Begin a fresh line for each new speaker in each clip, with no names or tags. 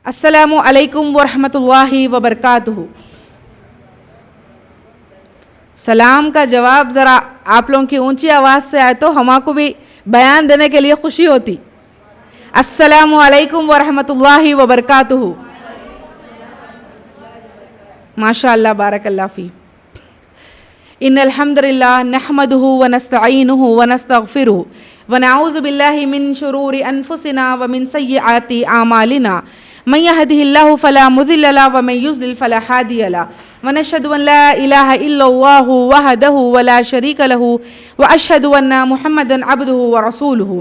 السلام علیکم ورحمۃ اللہ وبرکاتہ۔ سلام کا جواب ذرا آپ لوگوں کی اونچی آواز سے آئے تو ہما کو بھی بیان دینے کے لیے خوشی ہوتی۔ السلام علیکم ورحمۃ اللہ وبرکاتہ۔ ماشاء اللہ، بارک اللہ فی۔ ان الحمد للہ نحمده ونستعینه ونستغفره ونعوذ باللہ من شرور انفسنا ومن سیئات اعمالنا من يهده الله فلا مضل له ومن يضلل فلا هادي له ونشهد ان لا اله الا الله وحده ولا شريك له واشهد ان محمدا عبده ورسوله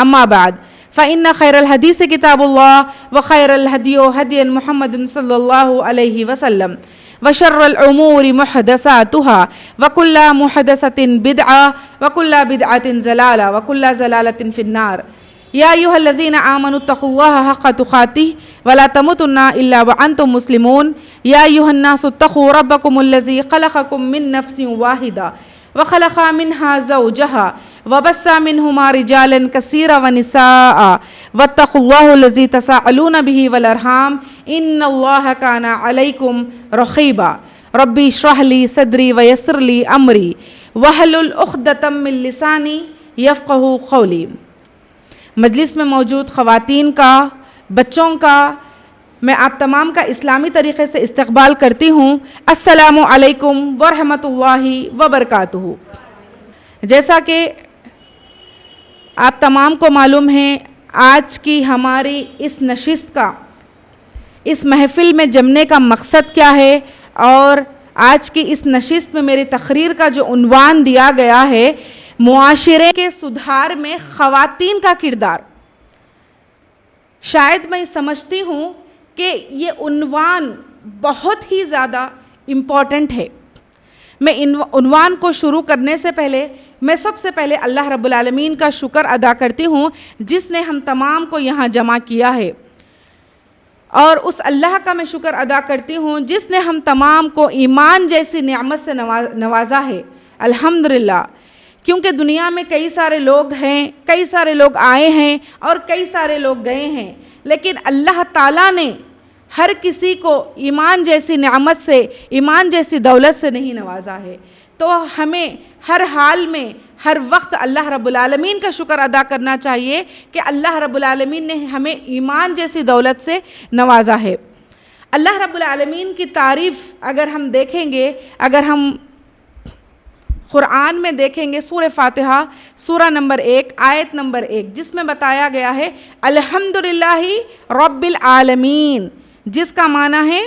اما بعد فان خير الحديث كتاب الله وخير الهدي هدي محمد صلى الله عليه وسلم وشر الامور محدثاتها وكل محدثة بدعة وكل بدعة ضلالة وكل ضلالة في النار۔ یا ایھا الذین آمنوا اتقوا اللہ حق تقاتہ ولا تموتن الا وانتم مسلمون۔ یا ایھا الناس اتقوا ربکم الذی خلقکم من نفس واحدہ وخلق منها زوجها وبث منهما رجالا كثيرا ونساء واتقوا الله الذي تساءلون به والارحام ان الله كان عليكم رقيبا۔ ربی اشرح لي صدری ويسر لي امری واحلل عقدۃ من لسانی یفقهوا قولی۔ مجلس میں موجود خواتین کا، بچوں کا میں آپ تمام کا اسلامی طریقے سے استقبال کرتی ہوں۔ السلام علیکم ورحمۃ اللہ وبرکاتہ۔ جیسا کہ آپ تمام کو معلوم ہے، آج کی ہماری اس نشست کا، اس محفل میں جمنے کا مقصد کیا ہے، اور آج کی اس نشست میں میری تقریر کا جو عنوان دیا گیا ہے، معاشرے کے سدھار میں خواتین کا کردار۔ شاید میں سمجھتی ہوں کہ یہ عنوان بہت ہی زیادہ امپورٹنٹ ہے۔ میں عنوان کو شروع کرنے سے پہلے میں سب سے پہلے اللہ رب العالمین کا شکر ادا کرتی ہوں جس نے ہم تمام کو یہاں جمع کیا ہے، اور اس اللہ کا میں شکر ادا کرتی ہوں جس نے ہم تمام کو ایمان جیسی نعمت سے نوازا ہے۔ الحمدللہ، کیونکہ دنیا میں کئی سارے لوگ ہیں، کئی سارے لوگ آئے ہیں اور کئی سارے لوگ گئے ہیں، لیکن اللہ تعالیٰ نے ہر کسی کو ایمان جیسی نعمت سے، ایمان جیسی دولت سے نہیں نوازا ہے۔ تو ہمیں ہر حال میں، ہر وقت اللہ رب العالمین کا شکر ادا کرنا چاہیے کہ اللہ رب العالمین نے ہمیں ایمان جیسی دولت سے نوازا ہے۔ اللہ رب العالمین کی تعریف اگر ہم دیکھیں گے، اگر ہم قرآن میں دیکھیں گے، سورہ فاتحہ سورہ نمبر 1 آیت نمبر 1، جس میں بتایا گیا ہے الحمدللہ رب العالمین، جس کا معنی ہے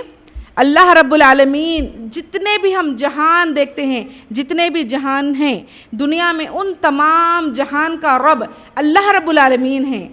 اللہ رب العالمین۔ جتنے بھی ہم جہان دیکھتے ہیں، جتنے بھی جہان ہیں دنیا میں، ان تمام جہان کا رب اللہ رب العالمین ہیں۔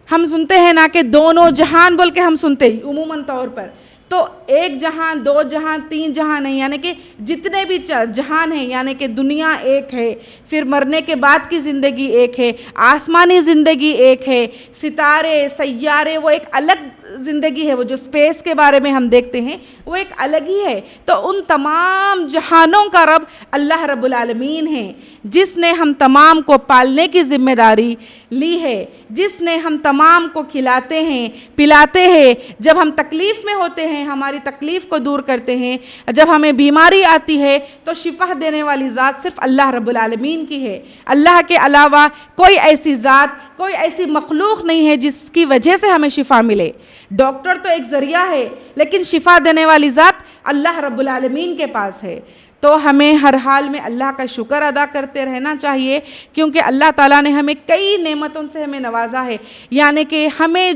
ہم سنتے ہیں نا کہ دونوں جہان بول کے ہم سنتے ہیں عموماً طور پر، تو ایک جہان، دو جہان، تین جہان نہیں، یعنی کہ جتنے بھی جہان ہیں، یعنی کہ دنیا ایک ہے، پھر مرنے کے بعد کی زندگی ایک ہے، آسمانی زندگی ایک ہے، ستارے، سیارے وہ ایک الگ زندگی ہے، وہ جو سپیس کے بارے میں ہم دیکھتے ہیں وہ ایک الگ ہی ہے۔ تو ان تمام جہانوں کا رب اللہ رب العالمین ہے، جس نے ہم تمام کو پالنے کی ذمہ داری لی ہے، جس نے ہم تمام کو کھلاتے ہیں، پلاتے ہیں، جب ہم تکلیف میں ہوتے ہیں ہماری تکلیف کو دور کرتے ہیں، جب ہمیں بیماری آتی ہے تو شفا دینے والی ذات صرف اللہ رب العالمین کی ہے۔ اللہ کے علاوہ کوئی ایسی ذات، کوئی ایسی مخلوق نہیں ہے جس کی وجہ سے ہمیں شفا ملے۔ ڈاکٹر تو ایک ذریعہ ہے، لیکن شفا دینے والی ذات اللہ رب العالمین کے پاس ہے۔ تو ہمیں ہر حال میں اللہ کا شکر ادا کرتے رہنا چاہیے، کیونکہ اللہ تعالیٰ نے ہمیں کئی نعمتوں سے ہمیں نوازا ہے، یعنی کہ ہمیں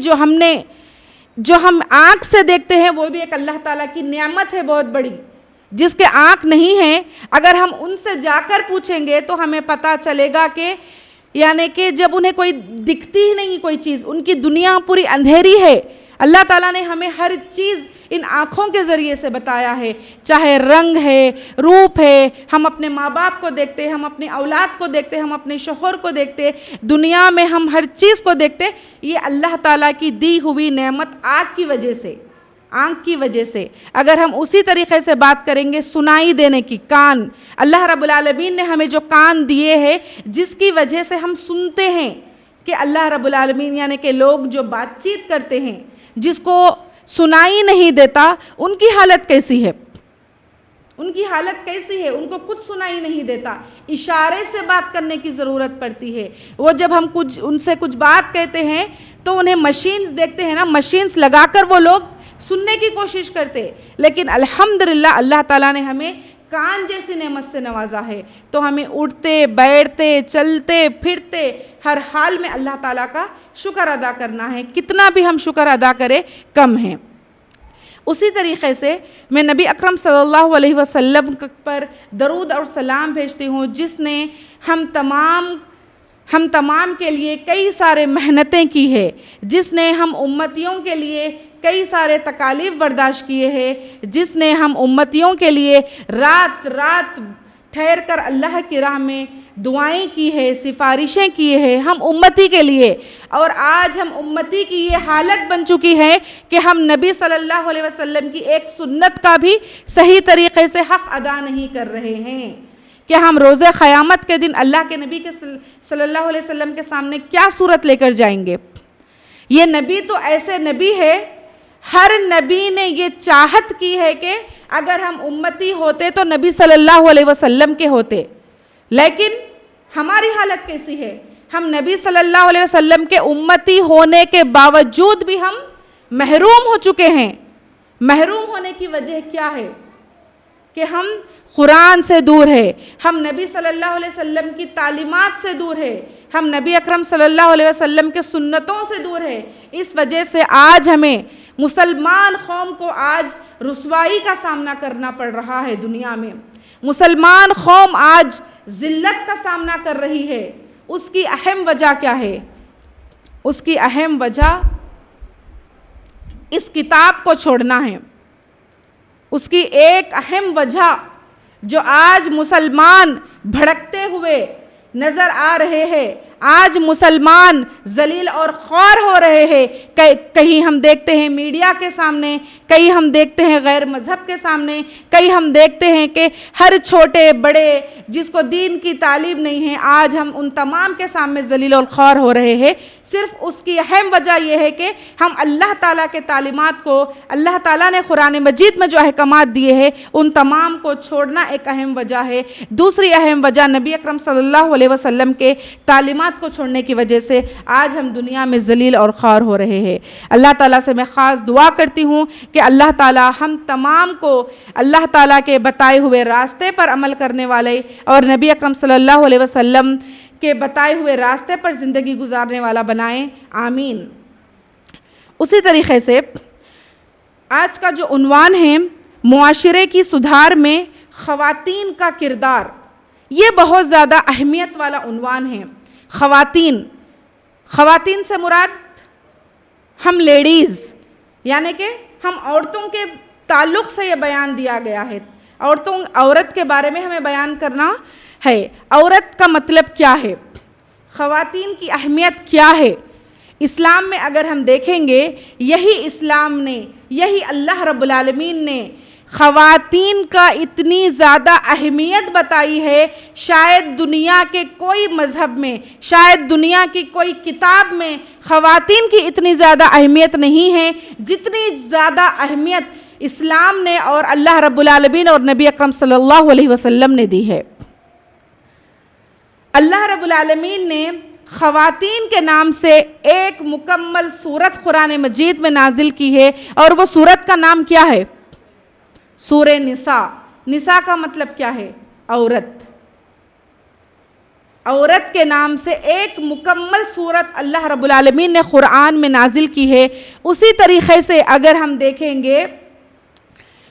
جو ہم آنکھ سے دیکھتے ہیں وہ بھی ایک اللہ تعالیٰ کی نعمت ہے بہت بڑی۔ جس کے آنکھ نہیں ہیں، اگر ہم ان سے جا کر پوچھیں گے تو ہمیں پتہ چلے گا کہ یعنی کہ جب انہیں کوئی دکھتی ہی نہیں کوئی چیز، ان کی دنیا پوری اندھیری ہے، اللہ تعالیٰ نے ہمیں ہر چیز ان آنکھوں کے ذریعے سے بتایا ہے، چاہے رنگ ہے، روپ ہے، ہم اپنے ماں باپ کو دیکھتے، ہم اپنی اولاد کو دیکھتے، ہم اپنے شوہر کو دیکھتے، دنیا میں ہم ہر چیز کو دیکھتے، یہ اللہ تعالیٰ کی دی ہوئی نعمت آنکھ کی وجہ سے۔ آنکھ کی وجہ سے. اگر ہم اسی طریقے سے بات کریں گے سنائی دینے کی، کان، اللہ رب العالمین نے ہمیں جو کان دیے ہیں جس کی وجہ سے ہم سنتے ہیں کہ اللہ رب العالمین یعنی کہ لوگ جو بات چیت کرتے ہیں جس کو سنائی نہیں دیتا ان کی حالت کیسی ہے؟ ان کی حالت کیسی ہے؟ ان کو کچھ سنائی نہیں دیتا، اشارے سے بات کرنے کی ضرورت پڑتی ہے. وہ جب ہم ان سے کچھ بات کہتے ہیں تو انہیں مشینز دیکھتے ہیں نا، مشینز لگا کر وہ لوگ سننے کی کوشش کرتے. لیکن الحمدللہ اللہ تعالیٰ نے ہمیں کان جیسی نعمت سے نوازا ہے، تو ہمیں اٹھتے بیٹھتے چلتے پھرتے ہر حال میں اللہ تعالیٰ کا شکر ادا کرنا ہے. کتنا بھی ہم شکر ادا کریں کم ہیں. اسی طریقے سے میں نبی اکرم صلی اللہ علیہ وسلم پر درود اور سلام بھیجتی ہوں جس نے ہم تمام کے لیے کئی سارے محنتیں کی ہے، جس نے ہم امتیوں کے لیے کئی سارے تکالیف برداشت کیے ہیں، جس نے ہم امتیوں کے لیے رات رات ٹھہر کر اللہ کی راہ میں دعائیں کی ہے، سفارشیں کی ہے ہم امتی کے لیے. اور آج ہم امتی کی یہ حالت بن چکی ہے کہ ہم نبی صلی اللہ علیہ وسلم کی ایک سنت کا بھی صحیح طریقے سے حق ادا نہیں کر رہے ہیں. کہ ہم روز قیامت کے دن اللہ کے نبی کے صلی اللہ علیہ وسلم کے سامنے کیا صورت لے کر جائیں گے؟ یہ نبی تو ایسے نبی ہے، ہر نبی نے یہ چاہت کی ہے کہ اگر ہم امتی ہوتے تو نبی صلی اللہ علیہ وسلم کے ہوتے. لیکن ہماری حالت کیسی ہے؟ ہم نبی صلی اللہ علیہ وسلم کے امتی ہونے کے باوجود بھی ہم محروم ہو چکے ہیں. محروم ہونے کی وجہ کیا ہے؟ کہ ہم قرآن سے دور ہے، ہم نبی صلی اللہ علیہ وسلم کی تعلیمات سے دور ہے، ہم نبی اکرم صلی اللہ علیہ وسلم کے سنتوں سے دور ہے. اس وجہ سے آج ہمیں مسلمان قوم کو آج رسوائی کا سامنا کرنا پڑ رہا ہے. دنیا میں مسلمان قوم آج ذلت کا سامنا کر رہی ہے. اس کی اہم وجہ کیا ہے؟ اس کی اہم وجہ اس کتاب کو چھوڑنا ہے. اس کی ایک اہم وجہ جو آج مسلمان بھڑکتے ہوئے نظر آ رہے ہیں، آج مسلمان ذلیل اور خوار ہو رہے ہیں. کہیں ہم دیکھتے ہیں میڈیا کے سامنے، کہیں ہم دیکھتے ہیں غیر مذہب کے سامنے، کہیں ہم دیکھتے ہیں کہ ہر چھوٹے بڑے جس کو دین کی تعلیم نہیں ہے آج ہم ان تمام کے سامنے ذلیل اور خوار ہو رہے ہیں. صرف اس کی اہم وجہ یہ ہے کہ ہم اللہ تعالیٰ کے تعلیمات کو، اللہ تعالیٰ نے قرآن مجید میں جو احکامات دیے ہیں ان تمام کو چھوڑنا ایک اہم وجہ ہے. دوسری اہم وجہ نبی اکرم صلی اللہ علیہ وسلم کے تعلیمات کو چھوڑنے کی وجہ سے آج ہم دنیا میں ذلیل اور خوار ہو رہے ہیں. اللہ تعالیٰ سے میں خاص دعا کرتی ہوں کہ اللہ تعالیٰ ہم تمام کو اللہ تعالیٰ کے بتائے ہوئے راستے پر عمل کرنے والے اور نبی اکرم صلی اللہ علیہ وسلم کے بتائے ہوئے راستے پر زندگی گزارنے والا بنائیں. آمین. اسی طریقے سے آج کا جو عنوان ہے معاشرے کی سدھار میں خواتین کا کردار، یہ بہت زیادہ اہمیت والا عنوان ہے. خواتین سے مراد ہم لیڈیز یعنی کہ ہم عورتوں کے تعلق سے یہ بیان دیا گیا ہے. عورت کے بارے میں ہمیں بیان کرنا ہے. عورت کا مطلب کیا ہے؟ خواتین کی اہمیت کیا ہے؟ اسلام میں اگر ہم دیکھیں گے یہی اسلام نے، یہی اللہ رب العالمین نے خواتین کا اتنی زیادہ اہمیت بتائی ہے، شاید دنیا کے کوئی مذہب میں، شاید دنیا کی کوئی کتاب میں خواتین کی اتنی زیادہ اہمیت نہیں ہے جتنی زیادہ اہمیت اسلام نے اور اللہ رب العالمین اور نبی اکرم صلی اللہ علیہ وسلم نے دی ہے. اللہ رب العالمین نے خواتین کے نام سے ایک مکمل سورت قرآن مجید میں نازل کی ہے اور وہ سورت کا نام کیا ہے؟ سورہ نساء. نساء کا مطلب کیا ہے؟ عورت. عورت کے نام سے ایک مکمل سورت اللہ رب العالمین نے قرآن میں نازل کی ہے. اسی طریقے سے اگر ہم دیکھیں گے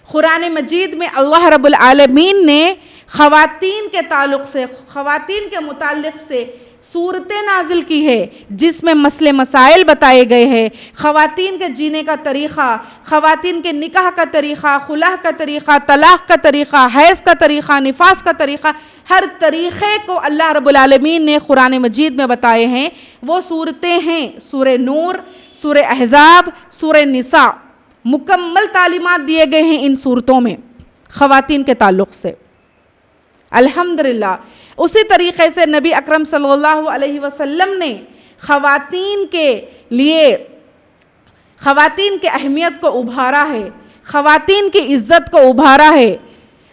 قرآن مجید میں اللہ رب العالمین نے خواتین کے تعلق سے، خواتین کے متعلق سے صورتیں نازل کی ہے جس میں مسئلے مسائل بتائے گئے ہیں. خواتین کے جینے کا طریقہ، خواتین کے نکاح کا طریقہ، خلع کا طریقہ، طلاق کا طریقہ، حیض کا طریقہ، نفاس کا طریقہ، ہر طریقے کو اللہ رب العالمین نے قرآن مجید میں بتائے ہیں. وہ صورتیں ہیں سورہ نور، سورہ احزاب، سورہ نساء. مکمل تعلیمات دیے گئے ہیں ان صورتوں میں خواتین کے تعلق سے، الحمدللہ۔ اسی طریقے سے نبی اکرم صلی اللہ علیہ وسلم نے خواتین کے لیے خواتین کی اہمیت کو ابھارا ہے، خواتین کی عزت کو ابھارا ہے۔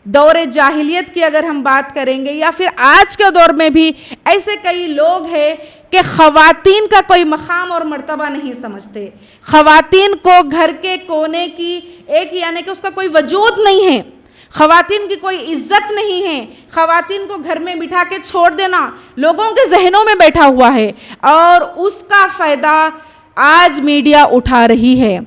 دور جاہلیت کی اگر ہم بات کریں گے یا پھر آج کے دور میں بھی ایسے کئی لوگ ہیں کہ خواتین کا کوئی مقام اور مرتبہ نہیں سمجھتے، خواتین کو گھر کے کونے کی ایک یعنی کہ اس کا کوئی وجود نہیں ہے، خواتین کی کوئی عزت نہیں ہے، خواتین کو گھر میں بٹھا کے چھوڑ دینا لوگوں کے ذہنوں میں بیٹھا ہوا ہے، اور اس کا فائدہ آج میڈیا اٹھا رہی ہے،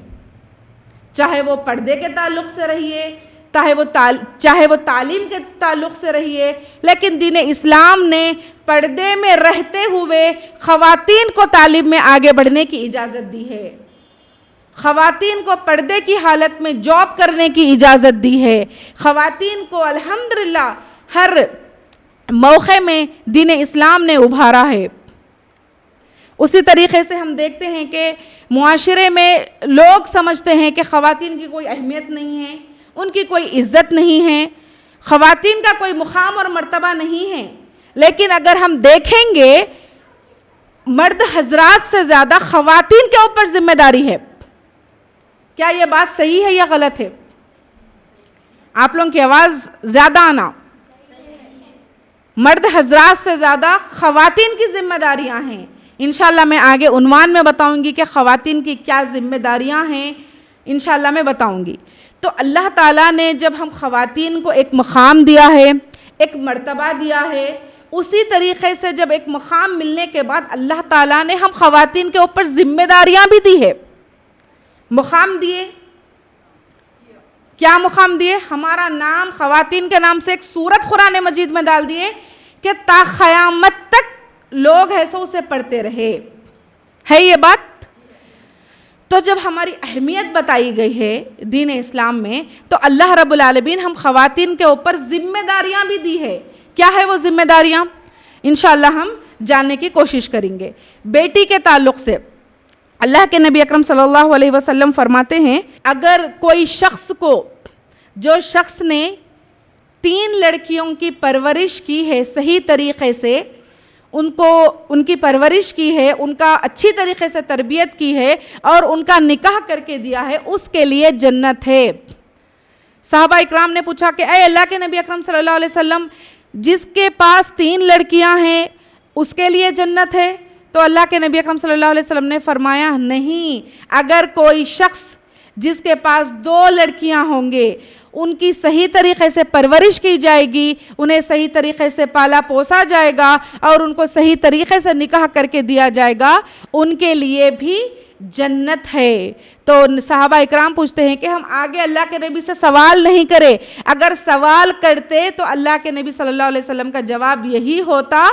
چاہے وہ پردے کے تعلق سے رہیے، چاہے وہ تعلیم کے تعلق سے رہیے، لیکن دین اسلام نے پردے میں رہتے ہوئے خواتین کو تعلیم میں آگے بڑھنے کی اجازت دی ہے، خواتین کو پردے کی حالت میں جاب کرنے کی اجازت دی ہے، خواتین کو الحمدللہ ہر موقع میں دین اسلام نے ابھارا ہے۔ اسی طریقے سے ہم دیکھتے ہیں کہ معاشرے میں لوگ سمجھتے ہیں کہ خواتین کی کوئی اہمیت نہیں ہے، ان کی کوئی عزت نہیں ہے، خواتین کا کوئی مقام اور مرتبہ نہیں ہے، لیکن اگر ہم دیکھیں گے مرد حضرات سے زیادہ خواتین کے اوپر ذمہ داری ہے۔ کیا یہ بات صحیح ہے یا غلط ہے؟ آپ لوگوں کی آواز زیادہ آنا۔ مرد حضرات سے زیادہ خواتین کی ذمہ داریاں ہیں۔ انشاءاللہ میں آگے عنوان میں بتاؤں گی کہ خواتین کی کیا ذمہ داریاں ہیں، انشاءاللہ میں بتاؤں گی۔ تو اللہ تعالیٰ نے جب ہم خواتین کو ایک مقام دیا ہے، ایک مرتبہ دیا ہے، اسی طریقے سے جب ایک مقام ملنے کے بعد اللہ تعالیٰ نے ہم خواتین کے اوپر ذمہ داریاں بھی دی ہے، مقام دیے۔ کیا مقام دیے؟ ہمارا نام خواتین کے نام سے ایک سورت قرآن مجید میں ڈال دیے کہ تا قیامت تک لوگ ایسا اسے پڑھتے رہے، ہے یہ بات؟ تو جب ہماری اہمیت بتائی گئی ہے دین اسلام میں تو اللہ رب العالمین ہم خواتین کے اوپر ذمہ داریاں بھی دی ہے۔ کیا ہے وہ ذمہ داریاں؟ انشاءاللہ ہم جاننے کی کوشش کریں گے۔ بیٹی کے تعلق سے اللہ کے نبی اکرم صلی اللہ علیہ وسلم فرماتے ہیں، اگر کوئی شخص کو، جو شخص نے 3 لڑکیوں کی پرورش کی ہے صحیح طریقے سے، ان کی پرورش کی ہے، ان کا اچھی طریقے سے تربیت کی ہے اور ان کا نکاح کر کے دیا ہے، اس کے لیے جنت ہے۔ صحابہ اکرام نے پوچھا کہ اے اللہ کے نبی اکرم صلی اللہ علیہ وسلم، جس کے پاس 3 لڑکیاں ہیں اس کے لیے جنت ہے؟ تو اللہ کے نبی اکرم صلی اللہ علیہ وسلم نے فرمایا نہیں، اگر کوئی شخص جس کے پاس 2 لڑکیاں ہوں گے، ان کی صحیح طریقے سے پرورش کی جائے گی، انہیں صحیح طریقے سے پالا پوسا جائے گا اور ان کو صحیح طریقے سے نکاح کر کے دیا جائے گا، ان کے لیے بھی جنت ہے۔ تو صحابہ اکرام پوچھتے ہیں کہ ہم آگے اللہ کے نبی سے سوال نہیں کرے، اگر سوال کرتے تو اللہ کے نبی صلی اللہ علیہ وسلم کا جواب یہی ہوتا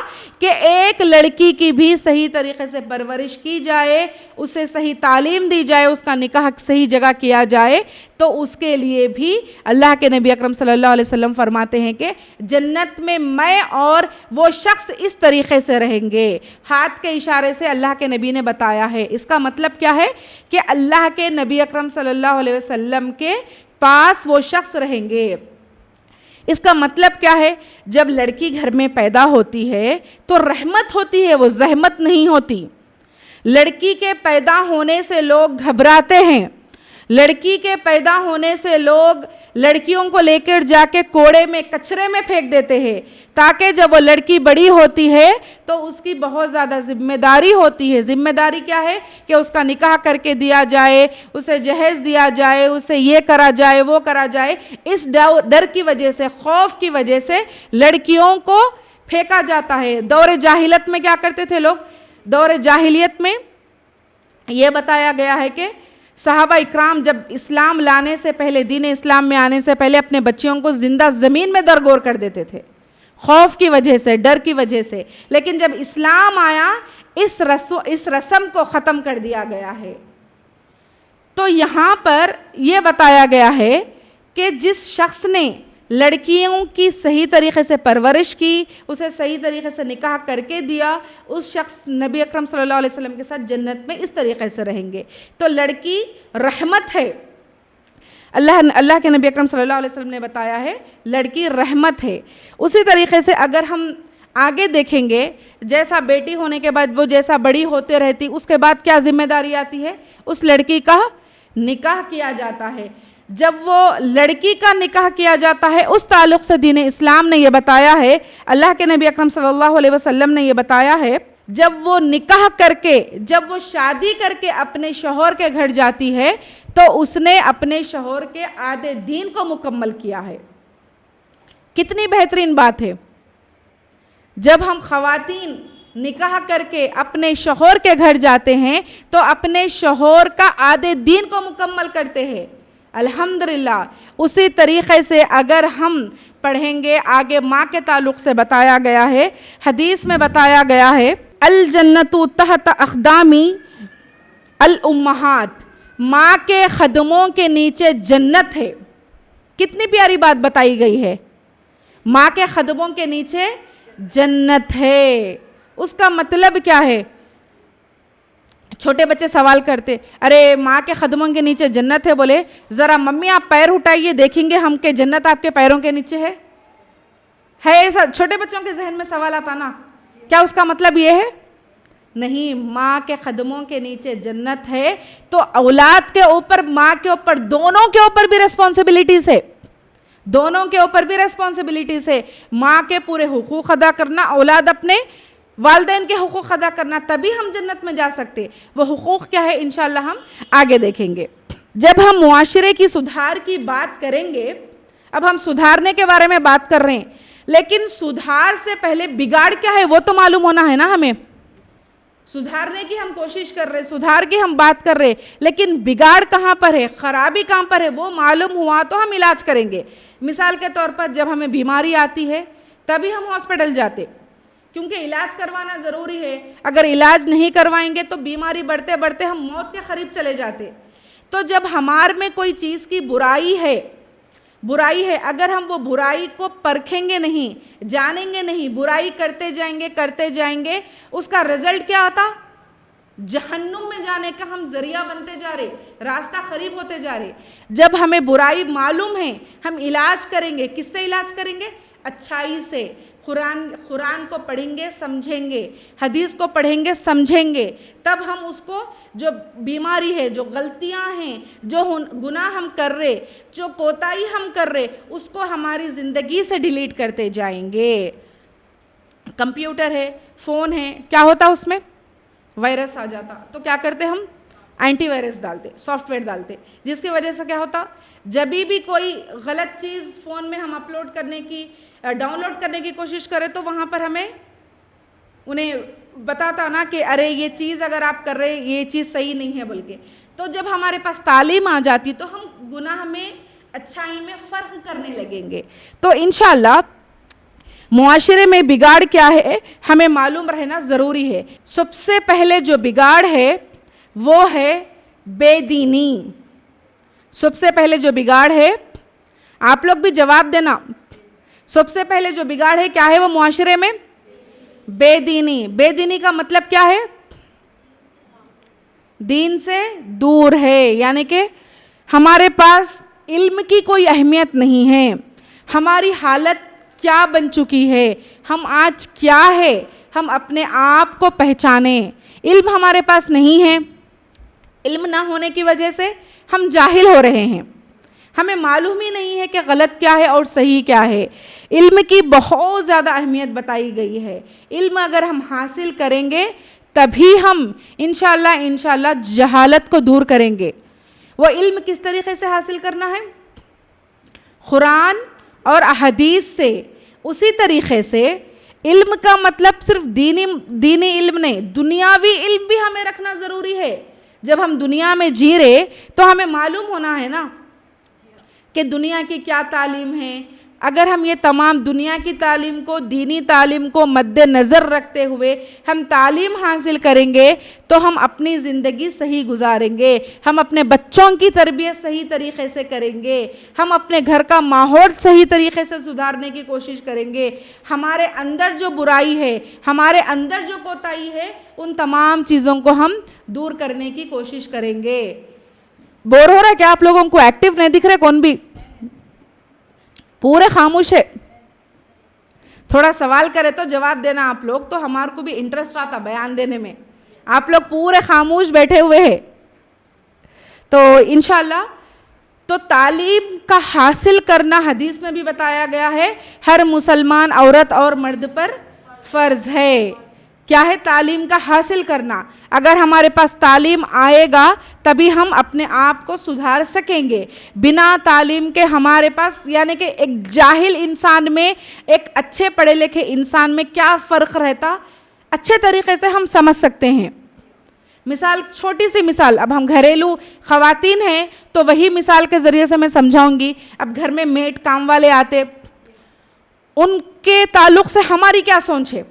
کہ ایک لڑکی کی بھی صحیح طریقے سے پرورش کی جائے، اسے صحیح تعلیم دی جائے، اس کا نکاح صحیح جگہ کیا جائے تو اس کے لیے بھی اللہ کے نبی اکرم صلی اللہ علیہ وسلم فرماتے ہیں کہ جنت میں میں اور وہ شخص اس طریقے سے رہیں گے۔ ہاتھ کے اشارے سے اللہ کے نبی نے بتایا ہے۔ اس کا مطلب کیا ہے کہ اللہ کے نبی اکرم صلی اللہ علیہ وسلم کے پاس وہ شخص رہیں گے۔ اس کا مطلب کیا ہے؟ جب لڑکی گھر میں پیدا ہوتی ہے تو رحمت ہوتی ہے، وہ زحمت نہیں ہوتی۔ لڑکی کے پیدا ہونے سے لوگ گھبراتے ہیں، لڑکی کے پیدا ہونے سے لوگ لڑکیوں کو لے کر جا کے کوڑے میں، کچرے میں پھینک دیتے ہیں، تاکہ جب وہ لڑکی بڑی ہوتی ہے تو اس کی بہت زیادہ ذمہ داری ہوتی ہے۔ ذمہ داری کیا ہے؟ کہ اس کا نکاح کر کے دیا جائے، اسے جہیز دیا جائے، اسے یہ کرا جائے، وہ کرا جائے۔ اس ڈر کی وجہ سے، خوف کی وجہ سے لڑکیوں کو پھینکا جاتا ہے۔ دور جاہلیت میں کیا کرتے تھے لوگ؟ دور جاہلیت میں یہ بتایا گیا ہے کہ صحابہ اکرام جب اسلام لانے سے پہلے، دین اسلام میں آنے سے پہلے اپنے بچیوں کو زندہ زمین میں درگور کر دیتے تھے، خوف کی وجہ سے، ڈر کی وجہ سے۔ لیکن جب اسلام آیا اس رسم کو ختم کر دیا گیا ہے۔ تو یہاں پر یہ بتایا گیا ہے کہ جس شخص نے لڑکیوں کی صحیح طریقے سے پرورش کی، اسے صحیح طریقے سے نکاح کر کے دیا، اس شخص نبی اکرم صلی اللہ علیہ وسلم کے ساتھ جنت میں اس طریقے سے رہیں گے۔ تو لڑکی رحمت ہے، اللہ کے نبی اکرم صلی اللہ علیہ وسلم نے بتایا ہے لڑکی رحمت ہے۔ اسی طریقے سے اگر ہم آگے دیکھیں گے، جیسا بیٹی ہونے کے بعد وہ جیسا بڑی ہوتے رہتی، اس کے بعد کیا ذمہ داری آتی ہے؟ اس لڑکی کا نکاح کیا جاتا ہے۔ جب وہ لڑکی کا نکاح کیا جاتا ہے، اس تعلق سے دین اسلام نے یہ بتایا ہے، اللہ کے نبی اکرم صلی اللہ علیہ وسلم نے یہ بتایا ہے، جب وہ نکاح کر کے، جب وہ شادی کر کے اپنے شوہر کے گھر جاتی ہے تو اس نے اپنے شوہر کے آدھے دین کو مکمل کیا ہے۔ کتنی بہترین بات ہے۔ جب ہم خواتین نکاح کر کے اپنے شوہر کے گھر جاتے ہیں تو اپنے شوہر کا آدھے دین کو مکمل کرتے ہیں، الحمدللہ۔ اسی طریقے سے اگر ہم پڑھیں گے آگے، ماں کے تعلق سے بتایا گیا ہے، حدیث میں بتایا گیا ہے، الجنت تحت اقدامی الامہات، ماں کے قدموں کے نیچے جنت ہے۔ کتنی پیاری بات بتائی گئی ہے، ماں کے قدموں کے نیچے جنت ہے۔ اس کا مطلب کیا ہے؟ چھوٹے بچے سوال کرتے، ارے ماں کے قدموں کے نیچے جنت ہے، بولے ذرا ممی آپ پیر اٹھائیے دیکھیں گے ہم کہ جنت آپ کے پیروں کے نیچے ہے ایسا چھوٹے بچوں کے ذہن میں سوال آتا نا، کیا اس کا مطلب یہ ہے؟ نہیں، ماں کے قدموں کے نیچے جنت ہے تو اولاد کے اوپر، ماں کے اوپر، دونوں کے اوپر بھی ریسپانسبلٹیز ہے، دونوں کے اوپر بھی ریسپانسبلٹیز ہے۔ ماں کے پورے حقوق ادا کرنا، اولاد اپنے والدین کے حقوق ادا کرنا، تبھی ہم جنت میں جا سکتے۔ وہ حقوق کیا ہے انشاءاللہ ہم آگے دیکھیں گے۔ جب ہم معاشرے کی سدھار کی بات کریں گے، اب ہم سدھارنے کے بارے میں بات کر رہے ہیں، لیکن سدھار سے پہلے بگاڑ کیا ہے وہ تو معلوم ہونا ہے نا ہمیں۔ سدھارنے کی ہم کوشش کر رہے، سدھار کی ہم بات کر رہے، لیکن بگاڑ کہاں پر ہے، خرابی کہاں پر ہے، وہ معلوم ہوا تو ہم علاج کریں گے۔ مثال کے طور پر جب ہمیں بیماری آتی ہے تبھی ہم ہاسپٹل جاتے، کیونکہ علاج کروانا ضروری ہے۔ اگر علاج نہیں کروائیں گے تو بیماری بڑھتے بڑھتے ہم موت کے قریب چلے جاتے۔ تو جب ہمارے میں کوئی چیز کی برائی ہے، اگر ہم وہ برائی کو پرکھیں گے نہیں، جانیں گے نہیں، برائی کرتے جائیں گے، اس کا رزلٹ کیا آتا؟ جہنم میں جانے کا ہم ذریعہ بنتے جا رہے، راستہ قریب ہوتے جا رہے۔ جب ہمیں برائی معلوم ہے، ہم علاج کریں گے، کس سے علاج کریں گے؟ اچھائی سے۔ قرآن کو پڑھیں گے، سمجھیں گے، حدیث کو پڑھیں گے، سمجھیں گے، تب ہم اس کو، جو بیماری ہے، جو غلطیاں ہیں، جو گناہ ہم کر رہے، جو کوتاہی ہم کر رہے، اس کو ہماری زندگی سے ڈیلیٹ کرتے جائیں گے۔ کمپیوٹر ہے، فون ہے، کیا ہوتا اس میں؟ وائرس آ جاتا تو کیا کرتے ہم؟ اینٹی وائرس ڈالتے، سافٹ ویئر ڈالتے، جس کی وجہ سے کیا ہوتا؟ جب بھی کوئی غلط چیز فون میں ہم ڈاؤن لوڈ کرنے کی کوشش کریں تو وہاں پر ہمیں انہیں بتاتا نا کہ ارے یہ چیز اگر آپ کر رہے یہ چیز صحیح نہیں ہے بول کے۔ تو جب ہمارے پاس تعلیم آ جاتی تو ہم گناہ میں اچھائی میں فرق کرنے لگیں گے۔ تو انشاءاللہ معاشرے میں بگاڑ کیا ہے ہمیں معلوم رہنا ضروری ہے۔ سب سے پہلے جو بگاڑ ہے وہ ہے بے دینی۔ سب سے پہلے جو بگاڑ ہے، آپ لوگ بھی جواب دینا، سب سے پہلے جو بگاڑ ہے کیا ہے وہ معاشرے میں؟ بے دینی۔ بے دینی کا مطلب کیا ہے؟ دین سے دور ہے، یعنی کہ ہمارے پاس علم کی کوئی اہمیت نہیں ہے۔ ہماری حالت کیا بن چکی ہے، ہم آج کیا ہے، ہم اپنے آپ کو پہچانیں۔ علم ہمارے پاس نہیں ہے، علم نہ ہونے کی وجہ سے ہم جاہل ہو رہے ہیں، ہمیں معلوم ہی نہیں ہے کہ غلط کیا ہے اور صحیح کیا ہے۔ علم کی بہت زیادہ اہمیت بتائی گئی ہے۔ علم اگر ہم حاصل کریں گے تبھی ہم انشاءاللہ جہالت کو دور کریں گے۔ وہ علم کس طریقے سے حاصل کرنا ہے؟ قرآن اور احادیث سے۔ اسی طریقے سے علم کا مطلب صرف دینی علم نہیں، دنیاوی علم بھی ہمیں رکھنا ضروری ہے۔ جب ہم دنیا میں جی رہے تو ہمیں معلوم ہونا ہے نا کہ دنیا کی کیا تعلیم ہے۔ اگر ہم یہ تمام دنیا کی تعلیم کو، دینی تعلیم کو مد نظر رکھتے ہوئے ہم تعلیم حاصل کریں گے تو ہم اپنی زندگی صحیح گزاریں گے، ہم اپنے بچوں کی تربیت صحیح طریقے سے کریں گے، ہم اپنے گھر کا ماحول صحیح طریقے سے سدھارنے کی کوشش کریں گے۔ ہمارے اندر جو برائی ہے، ہمارے اندر جو کوتاہی ہے، ان تمام چیزوں کو ہم دور کرنے کی کوشش کریں گے۔ بور ہو رہا ہے کیا آپ لوگوں کو؟ ایکٹیو نہیں دکھ رہے کون بھی؟ پورے خاموش ہے. تھوڑا سوال کرے تو جواب دینا آپ لوگ, تو ہمارے کو بھی انٹرسٹ آتا بیان دینے میں. آپ لوگ پورے خاموش بیٹھے ہوئے ہیں. تو انشاءاللہ تو تعلیم کا حاصل کرنا حدیث میں بھی بتایا گیا ہے, ہر مسلمان عورت اور مرد پر فرض ہے. کیا ہے؟ تعلیم کا حاصل کرنا. اگر ہمارے پاس تعلیم آئے گا تبھی ہم اپنے آپ کو سدھار سکیں گے. بنا تعلیم کے ہمارے پاس, یعنی کہ ایک جاہل انسان میں ایک اچھے پڑھے لکھے انسان میں کیا فرق رہتا, اچھے طریقے سے ہم سمجھ سکتے ہیں. مثال, چھوٹی سی مثال, اب ہم گھریلو خواتین ہیں تو وہی مثال کے ذریعے سے میں سمجھاؤں گی. اب گھر میں میڈ کام والے آتے, ان کے تعلق سے ہماری کیا سوچ ہے؟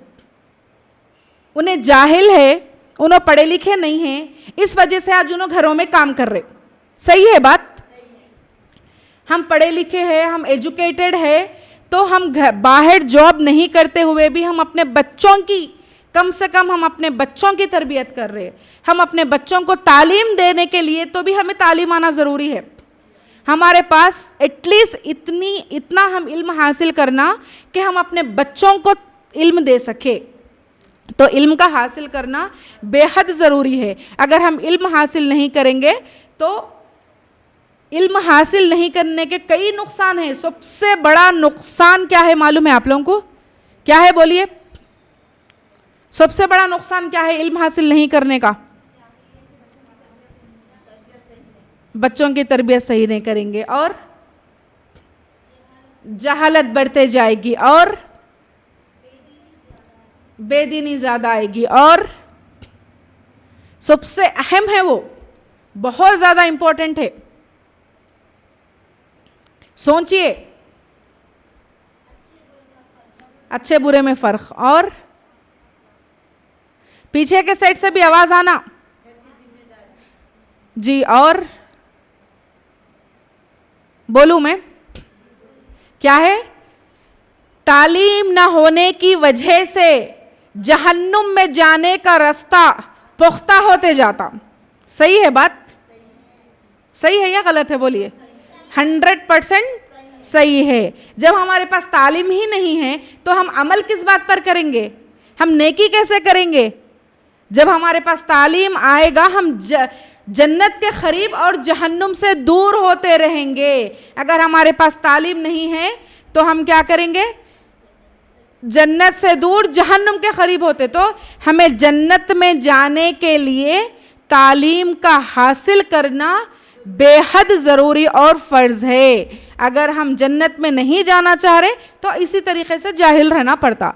انہیں جاہل ہے, انہوں پڑھے لکھے نہیں ہیں, اس وجہ سے آج انہوں گھروں میں کام کر رہے. صحیح ہے بات؟ ہم پڑھے لکھے ہیں, ہم ایجوکیٹڈ ہے, تو ہم باہر جاب نہیں کرتے ہوئے بھی ہم اپنے بچوں کی, کم سے کم ہم اپنے بچوں کی تربیت کر رہے. ہم اپنے بچوں کو تعلیم دینے کے لیے تو بھی ہمیں تعلیم آنا ضروری ہے. ہمارے پاس ایٹ لیسٹ اتنا ہم علم حاصل کرنا کہ ہم اپنے بچوں کو علم دے سکے. تو علم کا حاصل کرنا بے حد ضروری ہے. اگر ہم علم حاصل نہیں کریں گے تو علم حاصل نہیں کرنے کے کئی نقصان ہیں. سب سے بڑا نقصان کیا ہے معلوم ہے آپ لوگوں کو؟ کیا ہے بولیے؟ سب سے بڑا نقصان کیا ہے علم حاصل نہیں کرنے کا؟ بچوں کی تربیت صحیح نہیں کریں گے, اور جہالت بڑھتے جائے گی, اور بے دینی زیادہ آئے گی, اور سب سے اہم ہے, وہ بہت زیادہ امپورٹنٹ ہے. سوچئے, اچھے برے میں فرق. اور پیچھے کے سائڈ سے بھی آواز آنا جی. اور بولوں میں کیا ہے؟ تعلیم نہ ہونے کی وجہ سے جہنم میں جانے کا راستہ پختہ ہوتے جاتا. صحیح ہے بات؟ صحیح ہے یا غلط ہے بولیے؟ 100% صحیح ہے. جب ہمارے پاس تعلیم ہی نہیں ہے تو ہم عمل کس بات پر کریں گے؟ ہم نیکی کیسے کریں گے؟ جب ہمارے پاس تعلیم آئے گا ہم جنت کے قریب اور جہنم سے دور ہوتے رہیں گے. اگر ہمارے پاس تعلیم نہیں ہے تو ہم کیا کریں گے؟ جنت سے دور جہنم کے قریب ہوتے. تو ہمیں جنت میں جانے کے لیے تعلیم کا حاصل کرنا بے حد ضروری اور فرض ہے. اگر ہم جنت میں نہیں جانا چاہ رہے تو اسی طریقے سے جاہل رہنا پڑتا.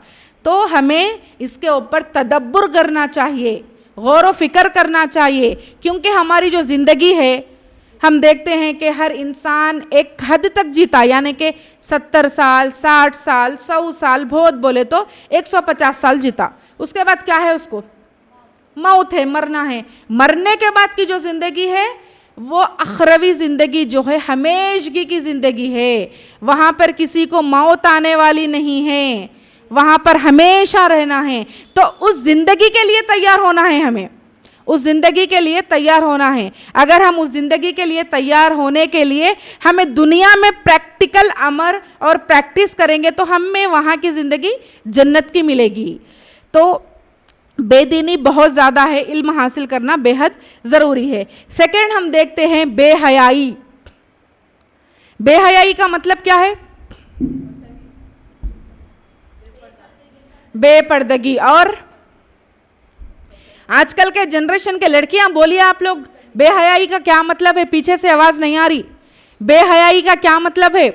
تو ہمیں اس کے اوپر تدبر کرنا چاہیے, غور و فکر کرنا چاہیے, کیونکہ ہماری جو زندگی ہے ہم دیکھتے ہیں کہ ہر انسان ایک حد تک جیتا, یعنی کہ 70 سال 60 سال 100 سال, بہت بولے تو 150 سال جیتا. اس کے بعد کیا ہے؟ اس کو موت ہے, مرنا ہے. مرنے کے بعد کی جو زندگی ہے وہ اخروی زندگی جو ہے, ہمیشگی کی زندگی ہے. وہاں پر کسی کو موت آنے والی نہیں ہے, وہاں پر ہمیشہ رہنا ہے. تو اس زندگی کے لیے تیار ہونا ہے, ہمیں اس زندگی کے لیے تیار ہونا ہے. اگر ہم اس زندگی کے لیے تیار ہونے کے لیے ہمیں دنیا میں پریکٹیکل عمل اور پریکٹس کریں گے تو ہمیں وہاں کی زندگی جنت کی ملے گی. تو بے دینی بہت زیادہ ہے, علم حاصل کرنا بے حد ضروری ہے. سیکنڈ ہم دیکھتے ہیں بے حیائی. بے حیائی کا مطلب کیا ہے؟ بے پردگی. اور آج کل کے جنریشن کے لڑکیاں بولیے آپ لوگ, بے حیائی کا کیا مطلب ہے؟ پیچھے سے آواز نہیں آ رہی. بے حیائی کا کیا مطلب ہے؟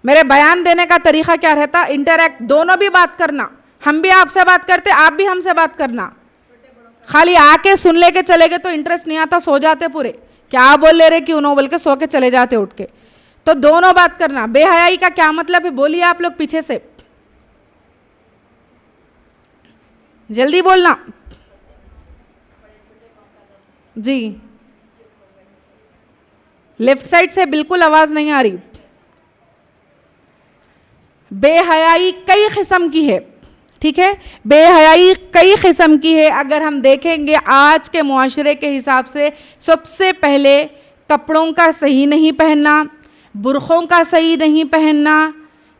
میرے بیان دینے کا طریقہ کیا رہتا؟ انٹریکٹ, دونوں بھی بات کرنا. ہم بھی آپ سے بات کرتے, آپ بھی ہم سے بات کرنا. خالی آ کے سن لے کے چلے گئے تو انٹرسٹ نہیں آتا, سو جاتے پورے. کیا بول لے رہے کیوں نو بول کے سو کے چلے جاتے اٹھ کے. تو دونوں بات کرنا. بے حیائی کا کیا مطلب ہے بولیے آپ لوگ پیچھے سے, جلدی بولنا جی. لیفٹ سائڈ سے بالکل آواز نہیں آ رہی. بے حیائی کئی قسم کی ہے. ٹھیک ہے. بے حیائی کئی قسم کی ہے. اگر ہم دیکھیں گے آج کے معاشرے کے حساب سے سب سے پہلے کپڑوں کا صحیح نہیں پہننا, برقعوں کا صحیح نہیں پہننا,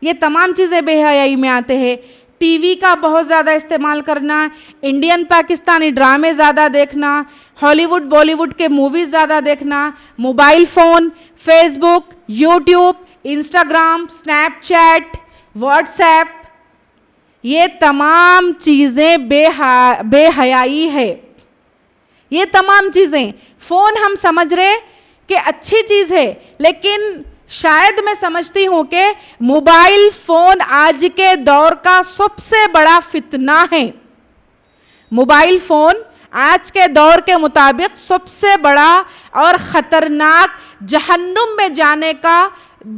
یہ تمام چیزیں بے حیائی میں آتے ہیں. ٹی وی کا بہت زیادہ استعمال کرنا, انڈین پاکستانی ڈرامے زیادہ دیکھنا, ہالی ووڈ بالی ووڈ کے موویز زیادہ دیکھنا, mobile phone, Facebook, YouTube, Instagram, Snapchat, WhatsApp, یہ تمام چیزیں بے حیائی ہے. یہ تمام چیزیں فون ہم سمجھ رہے کہ اچھی چیز ہے, لیکن شاید میں سمجھتی ہوں کہ موبائل فون آج کے دور کا سب سے بڑا فتنہ ہے. موبائل فون آج کے دور کے مطابق سب سے بڑا اور خطرناک جہنم میں جانے کا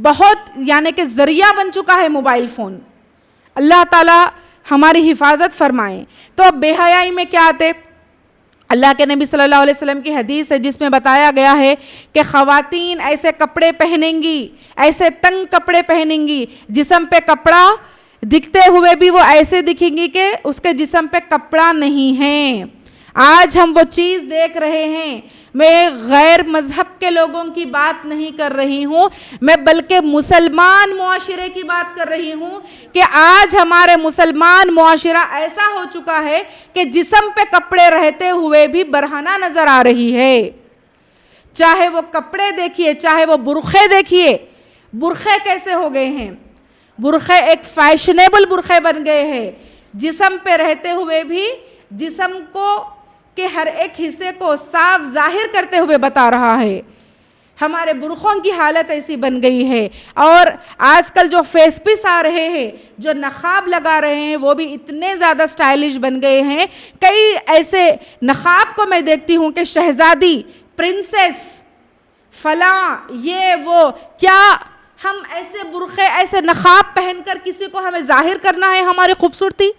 بہت یعنی کہ ذریعہ بن چکا ہے موبائل فون. اللہ تعالیٰ ہماری حفاظت فرمائیں. تو اب بے حیائی میں کیا آتے؟ اللہ کے نبی صلی اللہ علیہ وسلم کی حدیث ہے جس میں بتایا گیا ہے کہ خواتین ایسے کپڑے پہنیں گی, ایسے تنگ کپڑے پہنیں گی, جسم پہ کپڑا دکھتے ہوئے بھی وہ ایسے دکھیں گی کہ اس کے جسم پہ کپڑا نہیں ہے. آج ہم وہ چیز دیکھ رہے ہیں. میں غیر مذہب کے لوگوں کی بات نہیں کر رہی ہوں, میں بلکہ مسلمان معاشرے کی بات کر رہی ہوں کہ آج ہمارے مسلمان معاشرہ ایسا ہو چکا ہے کہ جسم پہ کپڑے رہتے ہوئے بھی برہنہ نظر آ رہی ہے. چاہے وہ کپڑے دیکھیے, چاہے وہ برقعے دیکھیے. برقعے کیسے ہو گئے ہیں؟ برقعے ایک فیشنیبل برقعے بن گئے ہیں, جسم پہ رہتے ہوئے بھی جسم کو کہ ہر ایک حصے کو صاف ظاہر کرتے ہوئے بتا رہا ہے. ہمارے برقعوں کی حالت ایسی بن گئی ہے. اور آج کل جو فیس پیس آ رہے ہیں, جو نقاب لگا رہے ہیں, وہ بھی اتنے زیادہ سٹائلش بن گئے ہیں. کئی ایسے نقاب کو میں دیکھتی ہوں کہ شہزادی, پرنسس, فلاں, یہ وہ, کیا ہم ایسے برقعے ایسے نقاب پہن کر کسی کو ہمیں ظاہر کرنا ہے ہماری خوبصورتی؟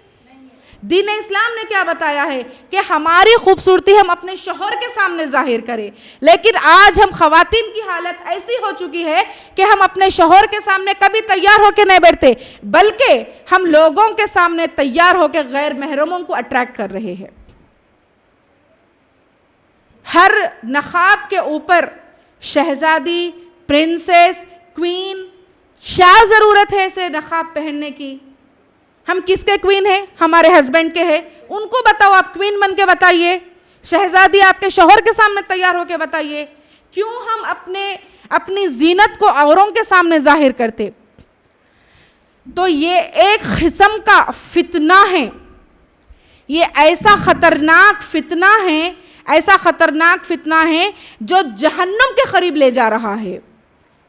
دین اسلام نے کیا بتایا ہے کہ ہماری خوبصورتی ہم اپنے شوہر کے سامنے ظاہر کریں. لیکن آج ہم خواتین کی حالت ایسی ہو چکی ہے کہ ہم اپنے شوہر کے سامنے کبھی تیار ہو کے نہیں بیٹھتے, بلکہ ہم لوگوں کے سامنے تیار ہو کے غیر محرموں کو اٹریکٹ کر رہے ہیں. ہر نقاب کے اوپر شہزادی, پرنسس, کوئین, کیا ضرورت ہے اسے نقاب پہننے کی؟ ہم کس کے کوئین ہیں؟ ہمارے ہسبینڈ کے ہیں. ان کو بتاؤ, آپ کوئین بن کے بتائیے. شہزادی آپ کے شوہر کے سامنے تیار ہو کے بتائیے. کیوں ہم اپنی زینت کو اوروں کے سامنے ظاہر کرتے؟ تو یہ ایک قسم کا فتنہ ہے. یہ ایسا خطرناک فتنہ ہے, ایسا خطرناک فتنہ ہے جو جہنم کے قریب لے جا رہا ہے.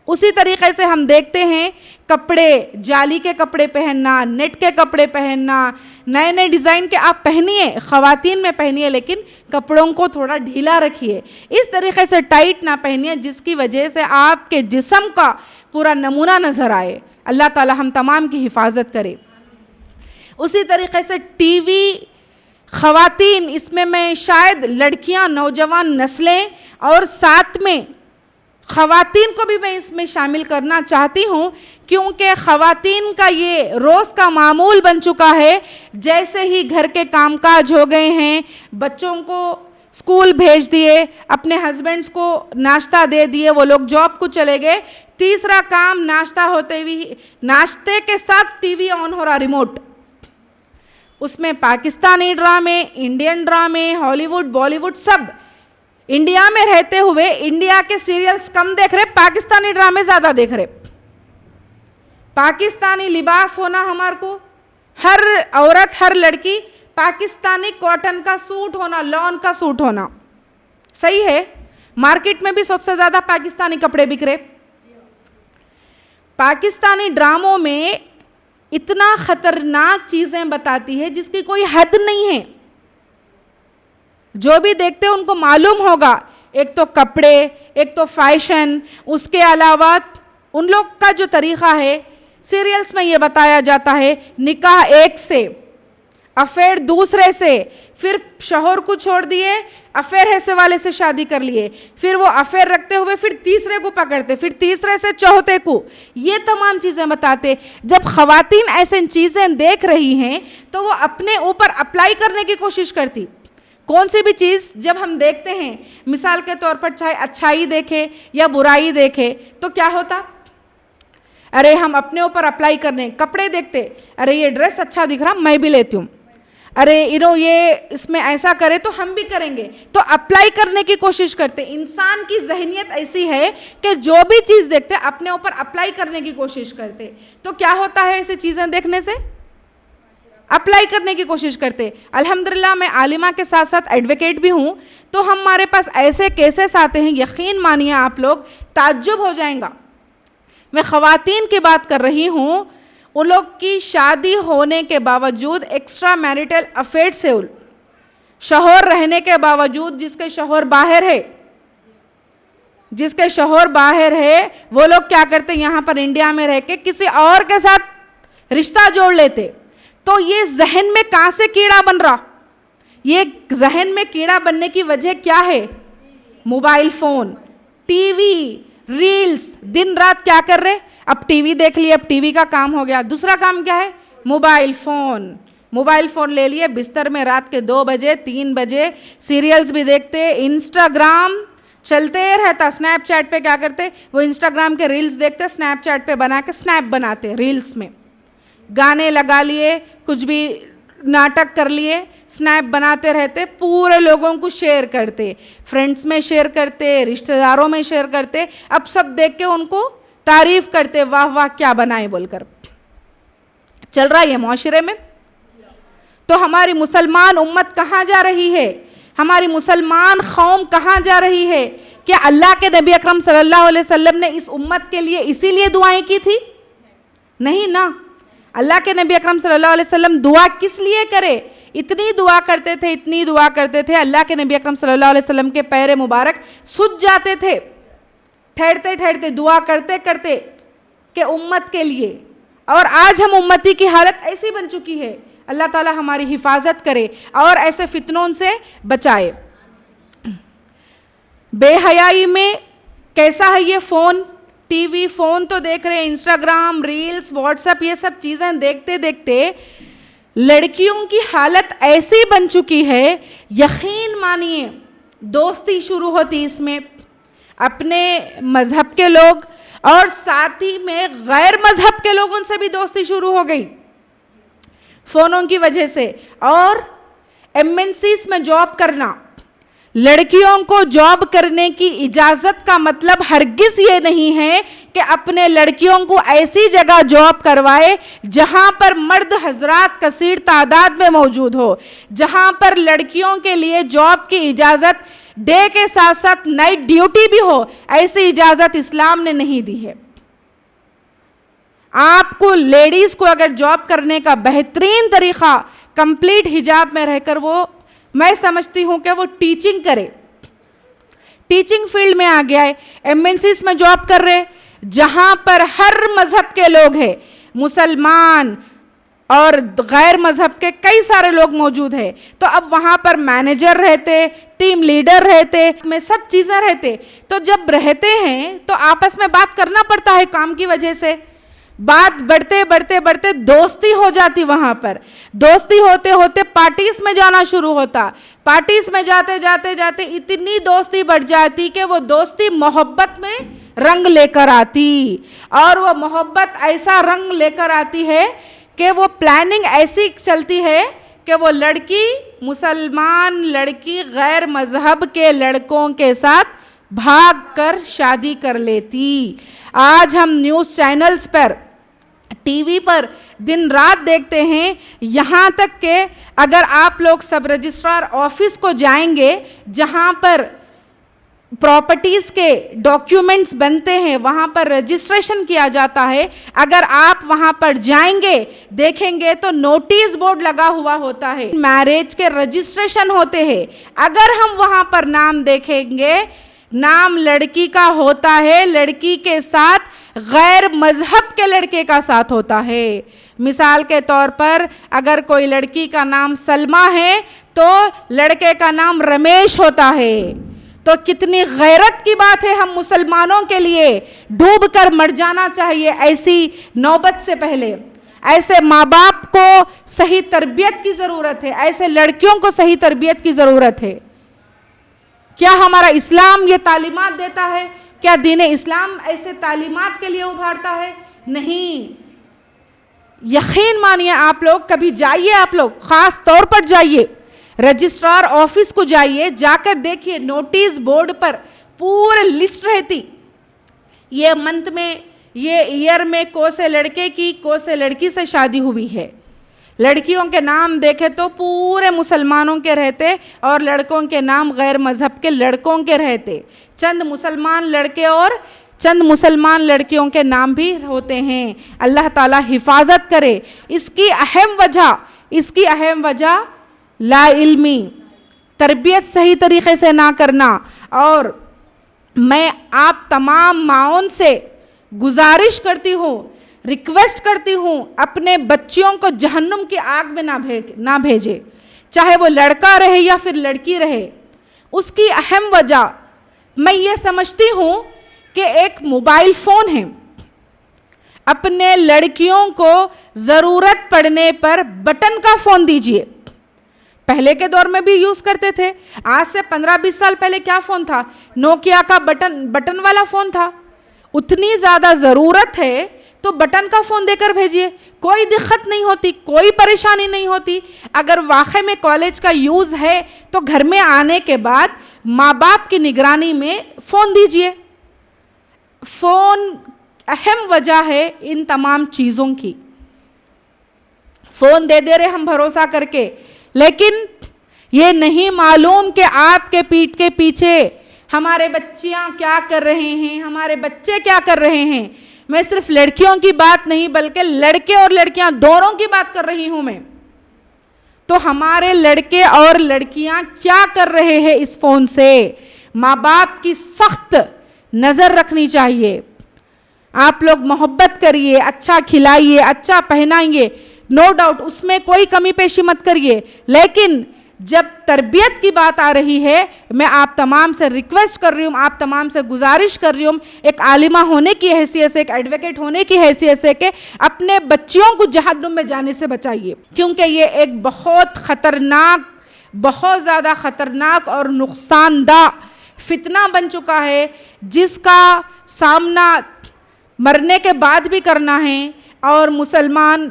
اسی طریقے سے ہم دیکھتے ہیں کپڑے, جالی کے کپڑے پہننا, نیٹ کے کپڑے پہننا, نئے نئے ڈیزائن کے آپ پہنیے, خواتین میں پہنیے, لیکن کپڑوں کو تھوڑا ڈھیلا رکھیے. اس طریقے سے ٹائٹ نہ پہنیے جس کی وجہ سے آپ کے جسم کا پورا نمونہ نظر آئے. اللہ تعالی ہم تمام کی حفاظت کرے. اسی طریقے سے ٹی وی, خواتین, اس میں شاید لڑکیاں, نوجوان نسلیں اور ساتھ میں خواتین کو بھی میں اس میں شامل کرنا چاہتی ہوں, کیونکہ خواتین کا یہ روز کا معمول بن چکا ہے. جیسے ہی گھر کے کام کاج ہو گئے ہیں, بچوں کو اسکول بھیج دیے, اپنے ہسبینڈس کو ناشتہ دے دیے, وہ لوگ جاب کو چلے گئے, تیسرا کام ناشتہ ہوتے ہوئے, ناشتے کے ساتھ ٹی وی آن ہو رہا, ریموٹ. اس میں پاکستانی ڈرامے, انڈین ڈرامے, ہالی ووڈ, بالی ووڈ, سب. انڈیا میں رہتے ہوئے انڈیا کے سیریلز کم دیکھ رہے, پاکستانی ڈرامے زیادہ دیکھ رہے. پاکستانی لباس ہونا ہمارے کو, ہر عورت, ہر لڑکی پاکستانی کاٹن کا سوٹ ہونا, لون کا سوٹ ہونا. صحیح ہے, مارکیٹ میں بھی سب سے زیادہ پاکستانی کپڑے بک رہے. پاکستانی ڈراموں میں اتنا خطرناک چیزیں بتاتی ہے جس کی کوئی حد نہیں ہے. جو بھی دیکھتے ان کو معلوم ہوگا, ایک تو کپڑے, ایک تو فیشن, اس کے علاوہ ان لوگ کا جو طریقہ ہے, سیریلز میں یہ بتایا جاتا ہے نکاح ایک سے, افیئر دوسرے سے، پھر شوہر کو چھوڑ دیے، افیئر ایسے والے سے شادی کر لیے، پھر وہ افیئر رکھتے ہوئے پھر تیسرے کو پکڑتے، پھر تیسرے سے چوتھے کو، یہ تمام چیزیں بتاتے. جب خواتین ایسے چیزیں دیکھ رہی ہیں تو وہ اپنے اوپر اپلائی کرنے کی کوشش کرتی. کون سی بھی چیز جب ہم دیکھتے ہیں، مثال کے طور پر چاہے اچھائی دیکھے یا برائی دیکھے تو کیا ہوتا؟ ارے ہم اپنے اوپر اپلائی کرنے. کپڑے دیکھتے، ارے یہ ڈریس اچھا دکھ رہا میں بھی لیتی ہوں، ارے یہ اس میں ایسا کرے تو ہم بھی کریں گے، تو اپلائی کرنے کی کوشش کرتے. انسان کی ذہنیت ایسی ہے کہ جو بھی چیز دیکھتے اپنے اوپر اپلائی کرنے کی کوشش کرتے. تو کیا ہوتا ہے ایسی چیزیں دیکھنے سے؟ اپلائی کرنے کی کوشش کرتے. الحمدللہ میں عالمہ کے ساتھ ساتھ ایڈوکیٹ بھی ہوں، تو ہمارے پاس ایسے کیسز آتے ہیں، یقین مانیے آپ لوگ تعجب ہو جائیں گا. میں خواتین کی بات کر رہی ہوں، ان لوگ کی شادی ہونے کے باوجود ایکسٹرا میریٹل افیئر سے شوہر رہنے کے باوجود، جس کے شوہر باہر ہے وہ لوگ کیا کرتے، یہاں پر انڈیا میں رہ کے کسی اور کے ساتھ رشتہ جوڑ لیتے. تو یہ ذہن میں کہاں سے کیڑا بن رہا؟ یہ ذہن میں کیڑا بننے کی وجہ کیا ہے؟ Mobile phone, TV, reels. دن رات کیا کر رہے؟ اب ٹی وی دیکھ لیے، اب ٹی وی کا کام ہو گیا. دوسرا کام کیا ہے؟ موبائل فون لے لیے بستر میں، رات کے 2 بجے 3 بجے سیریلز بھی دیکھتے، انسٹاگرام چلتے رہتا. سنیپ چیٹ پہ کیا کرتے؟ وہ انسٹاگرام کے ریلز دیکھتے، سنیپ چیٹ پہ بنا کے سنیپ بناتے. ریلز میں گانے لگا لیے، کچھ بھی ناٹک کر لیے، سنیپ بناتے رہتے، پورے لوگوں کو شیئر کرتے، فرینڈس میں شیئر کرتے، رشتہ داروں میں شیئر کرتے. اب سب دیکھ کے ان کو تعریف کرتے، واہ واہ کیا بنائے بول کر. چل رہا ہے معاشرے میں. تو ہماری مسلمان امت کہاں جا رہی ہے؟ ہماری مسلمان قوم کہاں جا رہی ہے؟ کیا اللہ کے نبی اکرم صلی اللہ علیہ وسلم نے اس امت کے لیے اسی لیے دعائیں کی تھی؟ نہیں نا. اللہ کے نبی اکرم صلی اللہ علیہ وسلم دعا کس لیے کرے؟ اتنی دعا کرتے تھے اللہ کے نبی اکرم صلی اللہ علیہ وسلم کے پیر مبارک سج جاتے تھے، ٹھہرتے دعا کرتے کہ امت کے لیے. اور آج ہم امتی کی حالت ایسی بن چکی ہے. اللہ تعالی ہماری حفاظت کرے اور ایسے فتنوں سے بچائے. بے حیائی میں کیسا ہے یہ فون، ٹی وی، فون تو دیکھ رہے ہیں، انسٹاگرام، ریلز، واٹس ایپ، یہ سب چیزیں دیکھتے لڑکیوں کی حالت ایسی بن چکی ہے. یقین مانیے دوستی شروع ہوتی اس میں، اپنے مذہب کے لوگ اور ساتھ ہی میں غیر مذہب کے لوگوں سے بھی دوستی شروع ہو گئی فونوں کی وجہ سے. اور MNCs میں جاب کرنا، لڑکیوں کو جاب کرنے کی اجازت کا مطلب ہرگز یہ نہیں ہے کہ اپنے لڑکیوں کو ایسی جگہ جاب کروائے جہاں پر مرد حضرات کثیر تعداد میں موجود ہو، جہاں پر لڑکیوں کے لیے جاب کی اجازت ڈے کے ساتھ ساتھ نائٹ ڈیوٹی بھی ہو. ایسی اجازت اسلام نے نہیں دی ہے. آپ کو لیڈیز کو اگر جاب کرنے کا بہترین طریقہ کمپلیٹ حجاب میں رہ کر، وہ میں سمجھتی ہوں کہ وہ ٹیچنگ کرے. ٹیچنگ فیلڈ میں آ گیا ہے، MNCs میں جاب کر رہے جہاں پر ہر مذہب کے لوگ ہیں، مسلمان اور غیر مذہب کے کئی سارے لوگ موجود ہیں. تو اب وہاں پر مینیجر رہتے، ٹیم لیڈر رہتے، میں سب چیزیں رہتے. تو جب رہتے ہیں تو آپس میں بات کرنا پڑتا ہے کام کی وجہ سے. بات بڑھتے دوستی ہو جاتی. وہاں پر دوستی ہوتے پارٹیز میں جانا شروع ہوتا. پارٹیز میں جاتے اتنی دوستی بڑھ جاتی کہ وہ دوستی محبت میں رنگ لے کر آتی. اور وہ محبت ایسا رنگ لے کر آتی ہے کہ وہ پلاننگ ایسی چلتی ہے کہ وہ لڑکی مسلمان لڑکی غیر مذہب کے لڑکوں کے ساتھ بھاگ کر شادی کر لیتی. آج ہم نیوز چینلز پر، ٹی وی پر دن رات دیکھتے ہیں. یہاں تک کہ اگر آپ لوگ سب رجسٹرار آفس کو جائیں گے جہاں پر پراپرٹیز کے ڈاکیومنٹس بنتے ہیں، وہاں پر رجسٹریشن کیا جاتا ہے. اگر آپ وہاں پر جائیں گے دیکھیں گے تو نوٹس بورڈ لگا ہوا ہوتا ہے، میرج کے رجسٹریشن ہوتے ہیں. اگر ہم وہاں پر نام دیکھیں گے، نام لڑکی کا ہوتا ہے، لڑکی کے ساتھ غیر مذہب کے لڑکے کا ساتھ ہوتا ہے. مثال کے طور پر اگر کوئی لڑکی کا نام سلمہ ہے تو لڑکے کا نام رمیش ہوتا ہے. تو کتنی غیرت کی بات ہے, ہم مسلمانوں کے لیے ڈوب کر مر جانا چاہیے ایسی نوبت سے پہلے. ایسے ماں باپ کو صحیح تربیت کی ضرورت ہے, ایسے لڑکیوں کو صحیح تربیت کی ضرورت ہے. کیا ہمارا اسلام یہ تعلیمات دیتا ہے؟ کیا دین اسلام ایسے تعلیمات کے لیے ابھارتا ہے؟ نہیں. یقین مانیے آپ لوگ کبھی جائیے, آپ لوگ خاص طور پر جائیے رجسٹرار آفس کو جائیے, جا کر دیکھیے نوٹس بورڈ پر پورے لسٹ رہتی, یہ منتھ میں یہ ایئر میں کو سے لڑکے کی کو سے لڑکی سے شادی ہوئی ہے. لڑکیوں کے نام دیکھے تو پورے مسلمانوں کے رہتے اور لڑکوں کے نام غیر مذہب کے لڑکوں کے رہتے. چند مسلمان لڑکے اور چند مسلمان لڑکیوں کے نام بھی ہوتے ہیں. اللہ تعالیٰ حفاظت کرے. اس کی اہم وجہ لا علمی, تربیت صحیح طریقے سے نہ کرنا. اور میں آپ تمام ماؤں سے گزارش کرتی ہوں, ریکویسٹ کرتی ہوں, اپنے بچیوں کو جہنم کی آگ میں نہ بھیجے, چاہے وہ لڑکا رہے یا پھر لڑکی رہے. اس کی اہم وجہ میں یہ سمجھتی ہوں کہ ایک موبائل فون ہے. اپنے لڑکیوں کو ضرورت پڑنے پر بٹن کا فون دیجیے. پہلے کے دور میں بھی یوز کرتے تھے, آج سے 15-20 سال پہلے کیا فون تھا؟ نوکیا کا بٹن والا فون تھا. اتنی زیادہ ضرورت ہے تو بٹن کا فون دے کر بھیجیے, کوئی دقت نہیں ہوتی, کوئی پریشانی نہیں ہوتی. اگر واقعی میں کالج کا یوز ہے تو گھر میں آنے کے بعد ماں باپ کی نگرانی میں فون دیجیے. فون اہم وجہ ہے ان تمام چیزوں کی. فون دے دے رہے ہم بھروسہ کر کے, لیکن یہ نہیں معلوم کہ آپ کے پیٹھ کے پیچھے ہمارے بچیاں کیا کر رہے ہیں, ہمارے بچے کیا کر رہے ہیں. میں صرف لڑکیوں کی بات نہیں بلکہ لڑکے اور لڑکیاں دونوں کی بات کر رہی ہوں میں. تو ہمارے لڑکے اور لڑکیاں کیا کر رہے ہیں اس فون سے, ماں باپ کی سخت نظر رکھنی چاہیے. آپ لوگ محبت کریے, اچھا کھلائیے, اچھا پہنائیے, نو ڈاؤٹ اس میں کوئی کمی پیشی مت کریے. لیکن جب تربیت کی بات آ رہی ہے, میں آپ تمام سے ریکویسٹ کر رہی ہوں, آپ تمام سے گزارش کر رہی ہوں, ایک عالمہ ہونے کی حیثیت سے, ایک ایڈوکیٹ ہونے کی حیثیت سے, کہ اپنے بچیوں کو جہنم میں جانے سے بچائیے. کیونکہ یہ ایک بہت خطرناک, بہت زیادہ خطرناک اور نقصان دہ فتنہ بن چکا ہے, جس کا سامنا مرنے کے بعد بھی کرنا ہے. اور مسلمان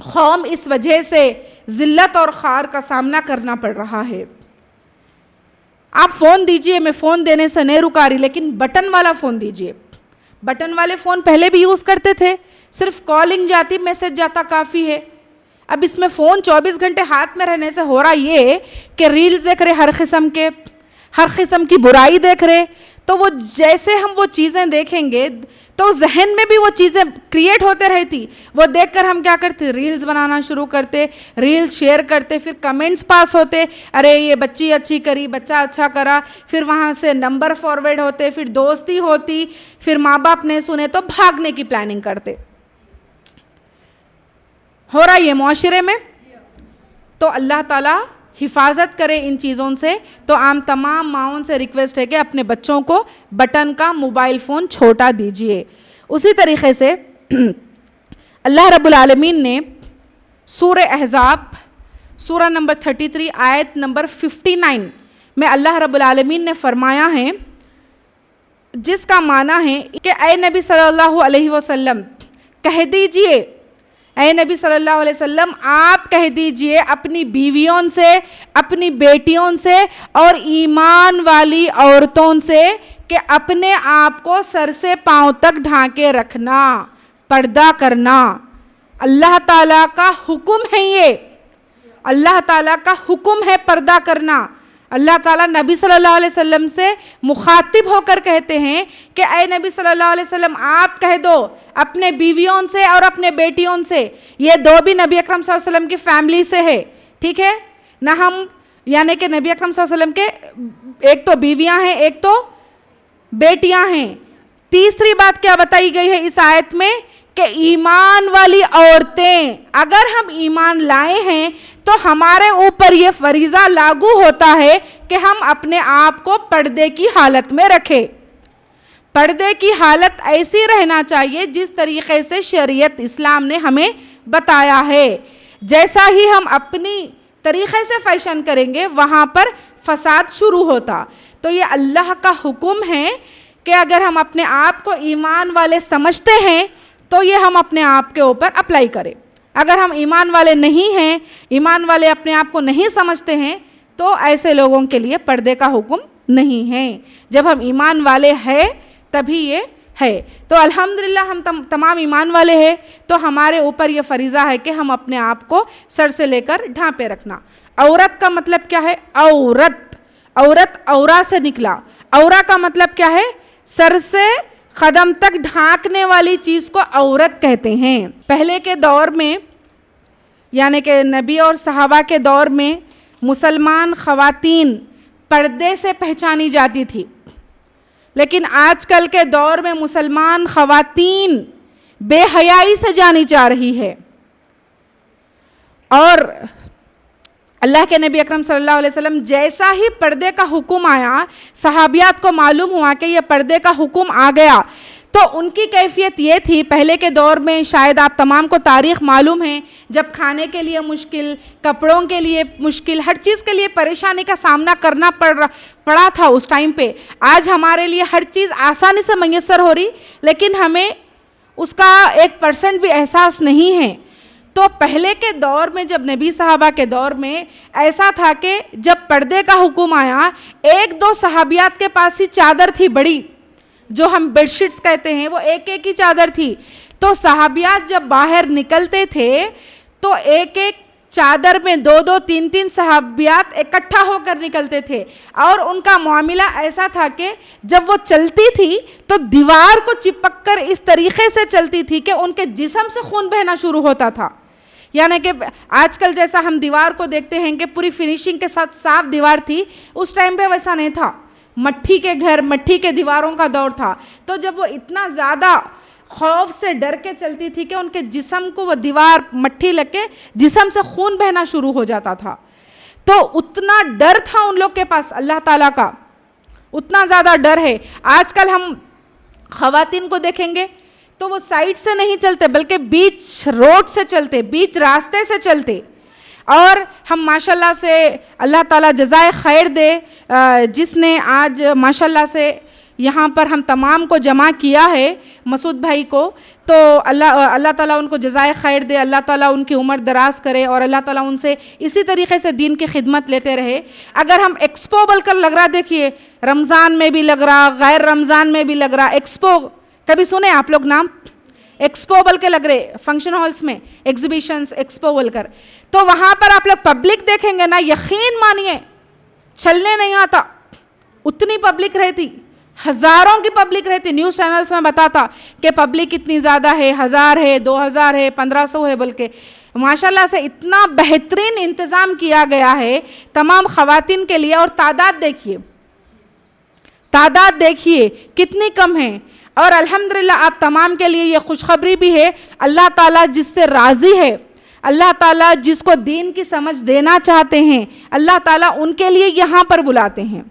قوم اس وجہ سے ذلت اور خار کا سامنا کرنا پڑ رہا ہے. آپ فون دیجئے, میں فون دینے سے نہیں رکا رہی, لیکن بٹن والا فون دیجئے. بٹن والے فون پہلے بھی یوز کرتے تھے, صرف کالنگ جاتی, میسج جاتا, کافی ہے. اب اس میں فون 24 گھنٹے ہاتھ میں رہنے سے ہو رہا یہ کہ ریلز دیکھ رہے, ہر قسم کی برائی دیکھ رہے. تو وہ جیسے ہم وہ چیزیں دیکھیں گے تو ذہن میں بھی وہ چیزیں کریٹ ہوتے رہتی. وہ دیکھ کر ہم کیا کرتے, ریلز بنانا شروع کرتے, ریلز شیئر کرتے, پھر کمنٹس پاس ہوتے, ارے یہ بچی اچھی کری, بچہ اچھا کرا, پھر وہاں سے نمبر فارورڈ ہوتے, پھر دوستی ہوتی, پھر ماں باپ نے سنے تو بھاگنے کی پلاننگ کرتے. ہو رہا یہ معاشرے میں. تو اللہ تعالیٰ حفاظت کرے ان چیزوں سے. تو عام تمام ماؤں سے ریکویسٹ ہے کہ اپنے بچوں کو بٹن کا موبائل فون چھوٹا دیجیے. اسی طریقے سے اللہ رب العالمین نے سورہ احزاب سورہ نمبر 33 آیت نمبر 59 میں اللہ رب العالمین نے فرمایا ہے, جس کا معنی ہے کہ اے نبی صلی اللہ علیہ وسلم کہہ دیجئے, اے نبی صلی اللہ علیہ وسلم آپ کہہ دیجئے اپنی بیویوں سے, اپنی بیٹیوں سے اور ایمان والی عورتوں سے کہ اپنے آپ کو سر سے پاؤں تک ڈھانکے رکھنا, پردہ کرنا. اللہ تعالیٰ کا حکم ہے, یہ اللہ تعالیٰ کا حکم ہے پردہ کرنا. اللہ تعالیٰ نبی صلی اللہ علیہ وسلم سے مخاطب ہو کر کہتے ہیں کہ اے نبی صلی اللہ علیہ وسلم آپ کہہ دو اپنے بیویوں سے اور اپنے بیٹیوں سے. یہ دو بھی نبی اکرم صلی اللہ علیہ وسلم کی فیملی سے ہے, ٹھیک ہے نہ. ہم یعنی کہ نبی اکرم صلی اللہ علیہ وسلم کے ایک تو بیویاں ہیں, ایک تو بیٹیاں ہیں. تیسری بات کیا بتائی گئی ہے اس آیت میں کہ ایمان والی عورتیں، اگر ہم ایمان لائے ہیں تو ہمارے اوپر یہ فریضہ لاگو ہوتا ہے کہ ہم اپنے آپ کو پردے کی حالت میں رکھیں. پردے کی حالت ایسی رہنا چاہیے جس طریقے سے شریعت اسلام نے ہمیں بتایا ہے. جیسا ہی ہم اپنی طریقے سے فیشن کریں گے وہاں پر فساد شروع ہوتا. تو یہ اللہ کا حکم ہے کہ اگر ہم اپنے آپ کو ایمان والے سمجھتے ہیں تو یہ ہم اپنے آپ کے اوپر اپلائی کریں. اگر ہم ایمان والے نہیں ہیں، ایمان والے اپنے آپ کو نہیں سمجھتے ہیں، تو ایسے لوگوں کے لیے پردے کا حکم نہیں ہے. جب ہم ایمان والے ہیں تبھی یہ ہے. تو الحمدللہ ہم تمام ایمان والے ہیں تو ہمارے اوپر یہ فریضہ ہے کہ ہم اپنے آپ کو سر سے لے کر ڈھانپے رکھنا. عورت کا مطلب کیا ہے؟ عورت عورا سے نکلا. عورا کا مطلب کیا ہے؟ سر سے قدم تک ڈھانکنے والی چیز کو عورت کہتے ہیں. پہلے کے دور میں یعنی کہ نبی اور صحابہ کے دور میں مسلمان خواتین پردے سے پہچانی جاتی تھی، لیکن آج کل کے دور میں مسلمان خواتین بے حیائی سے جانی جا رہی ہے. اور اللہ کے نبی اکرم صلی اللہ علیہ وسلم جیسا ہی پردے کا حکم آیا، صحابیات کو معلوم ہوا کہ یہ پردے کا حکم آ گیا، تو ان کی کیفیت یہ تھی. پہلے کے دور میں شاید آپ تمام کو تاریخ معلوم ہے، جب کھانے کے لیے مشکل، کپڑوں کے لیے مشکل، ہر چیز کے لیے پریشانی کا سامنا کرنا پڑا تھا اس ٹائم پہ. آج ہمارے لیے ہر چیز آسانی سے میسر ہو رہی، لیکن ہمیں اس کا 1% بھی احساس نہیں ہے. تو پہلے کے دور میں جب نبی صحابہ کے دور میں ایسا تھا کہ جب پردے کا حکم آیا، 1-2 صحابیات کے پاس ہی چادر تھی بڑی، جو ہم بیڈ شیٹس کہتے ہیں، وہ ایک ہی چادر تھی. تو صحابیات جب باہر نکلتے تھے تو ایک چادر میں 2-2 3-3 صحابیات اکٹھا ہو کر نکلتے تھے. اور ان کا معاملہ ایسا تھا کہ جب وہ چلتی تھی تو دیوار کو چپک کر اس طریقے سے چلتی تھی کہ ان کے جسم سے خون بہنا شروع ہوتا تھا. یعنی کہ آج کل جیسا ہم دیوار کو دیکھتے ہیں کہ پوری فنیشنگ کے ساتھ صاف دیوار تھی، اس ٹائم پہ ویسا نہیں تھا. مٹی کے گھر، مٹی کے دیواروں کا دور تھا. تو جب وہ اتنا زیادہ خوف سے ڈر کے چلتی تھی کہ ان کے جسم کو وہ دیوار مٹی لگ کے جسم سے خون بہنا شروع ہو جاتا تھا. تو اتنا ڈر تھا ان لوگ کے پاس اللہ تعالیٰ کا، اتنا زیادہ ڈر ہے. آج کل ہم خواتین کو دیکھیں گے تو وہ سائڈ سے نہیں چلتے بلکہ بیچ روڈ سے چلتے، بیچ راستے سے چلتے. اور ہم ماشاءاللہ سے اللہ تعالیٰ جزائے خیر دے جس نے آج ماشاءاللہ سے یہاں پر ہم تمام کو جمع کیا ہے، مسعود بھائی کو. تو اللہ تعالیٰ ان کو جزائے خیر دے، اللہ تعالیٰ ان کی عمر دراز کرے اور اللہ تعالیٰ ان سے اسی طریقے سے دین کی خدمت لیتے رہے. اگر ہم ایکسپو بول کر لگ رہا، دیکھیے رمضان میں بھی لگ رہا، غیر رمضان میں بھی لگ رہا. ایکسپو کبھی سنے آپ لوگ نام؟ ایکسپو بول کے لگ رہے فنکشن ہالس میں، ایگزیبیشنز ایکسپو بول کر. تو وہاں پر آپ لوگ پبلک دیکھیں گے نا، یقین مانیے چلنے نہیں آتا، اتنی پبلک رہتی، ہزاروں کی پبلک رہتی. نیوز چینلز میں بتاتا کہ پبلک اتنی زیادہ ہے، 1000 ہے، 2000 ہے، 1500 ہے. بلکہ ماشاءاللہ سے اتنا بہترین انتظام کیا گیا ہے تمام خواتین کے لیے. اور تعداد دیکھیے کتنی کم ہے. اور الحمدللہ آپ تمام کے لیے یہ خوشخبری بھی ہے، اللہ تعالیٰ جس سے راضی ہے، اللہ تعالیٰ جس کو دین کی سمجھ دینا چاہتے ہیں، اللہ تعالیٰ ان کے لیے یہاں پر بلاتے ہیں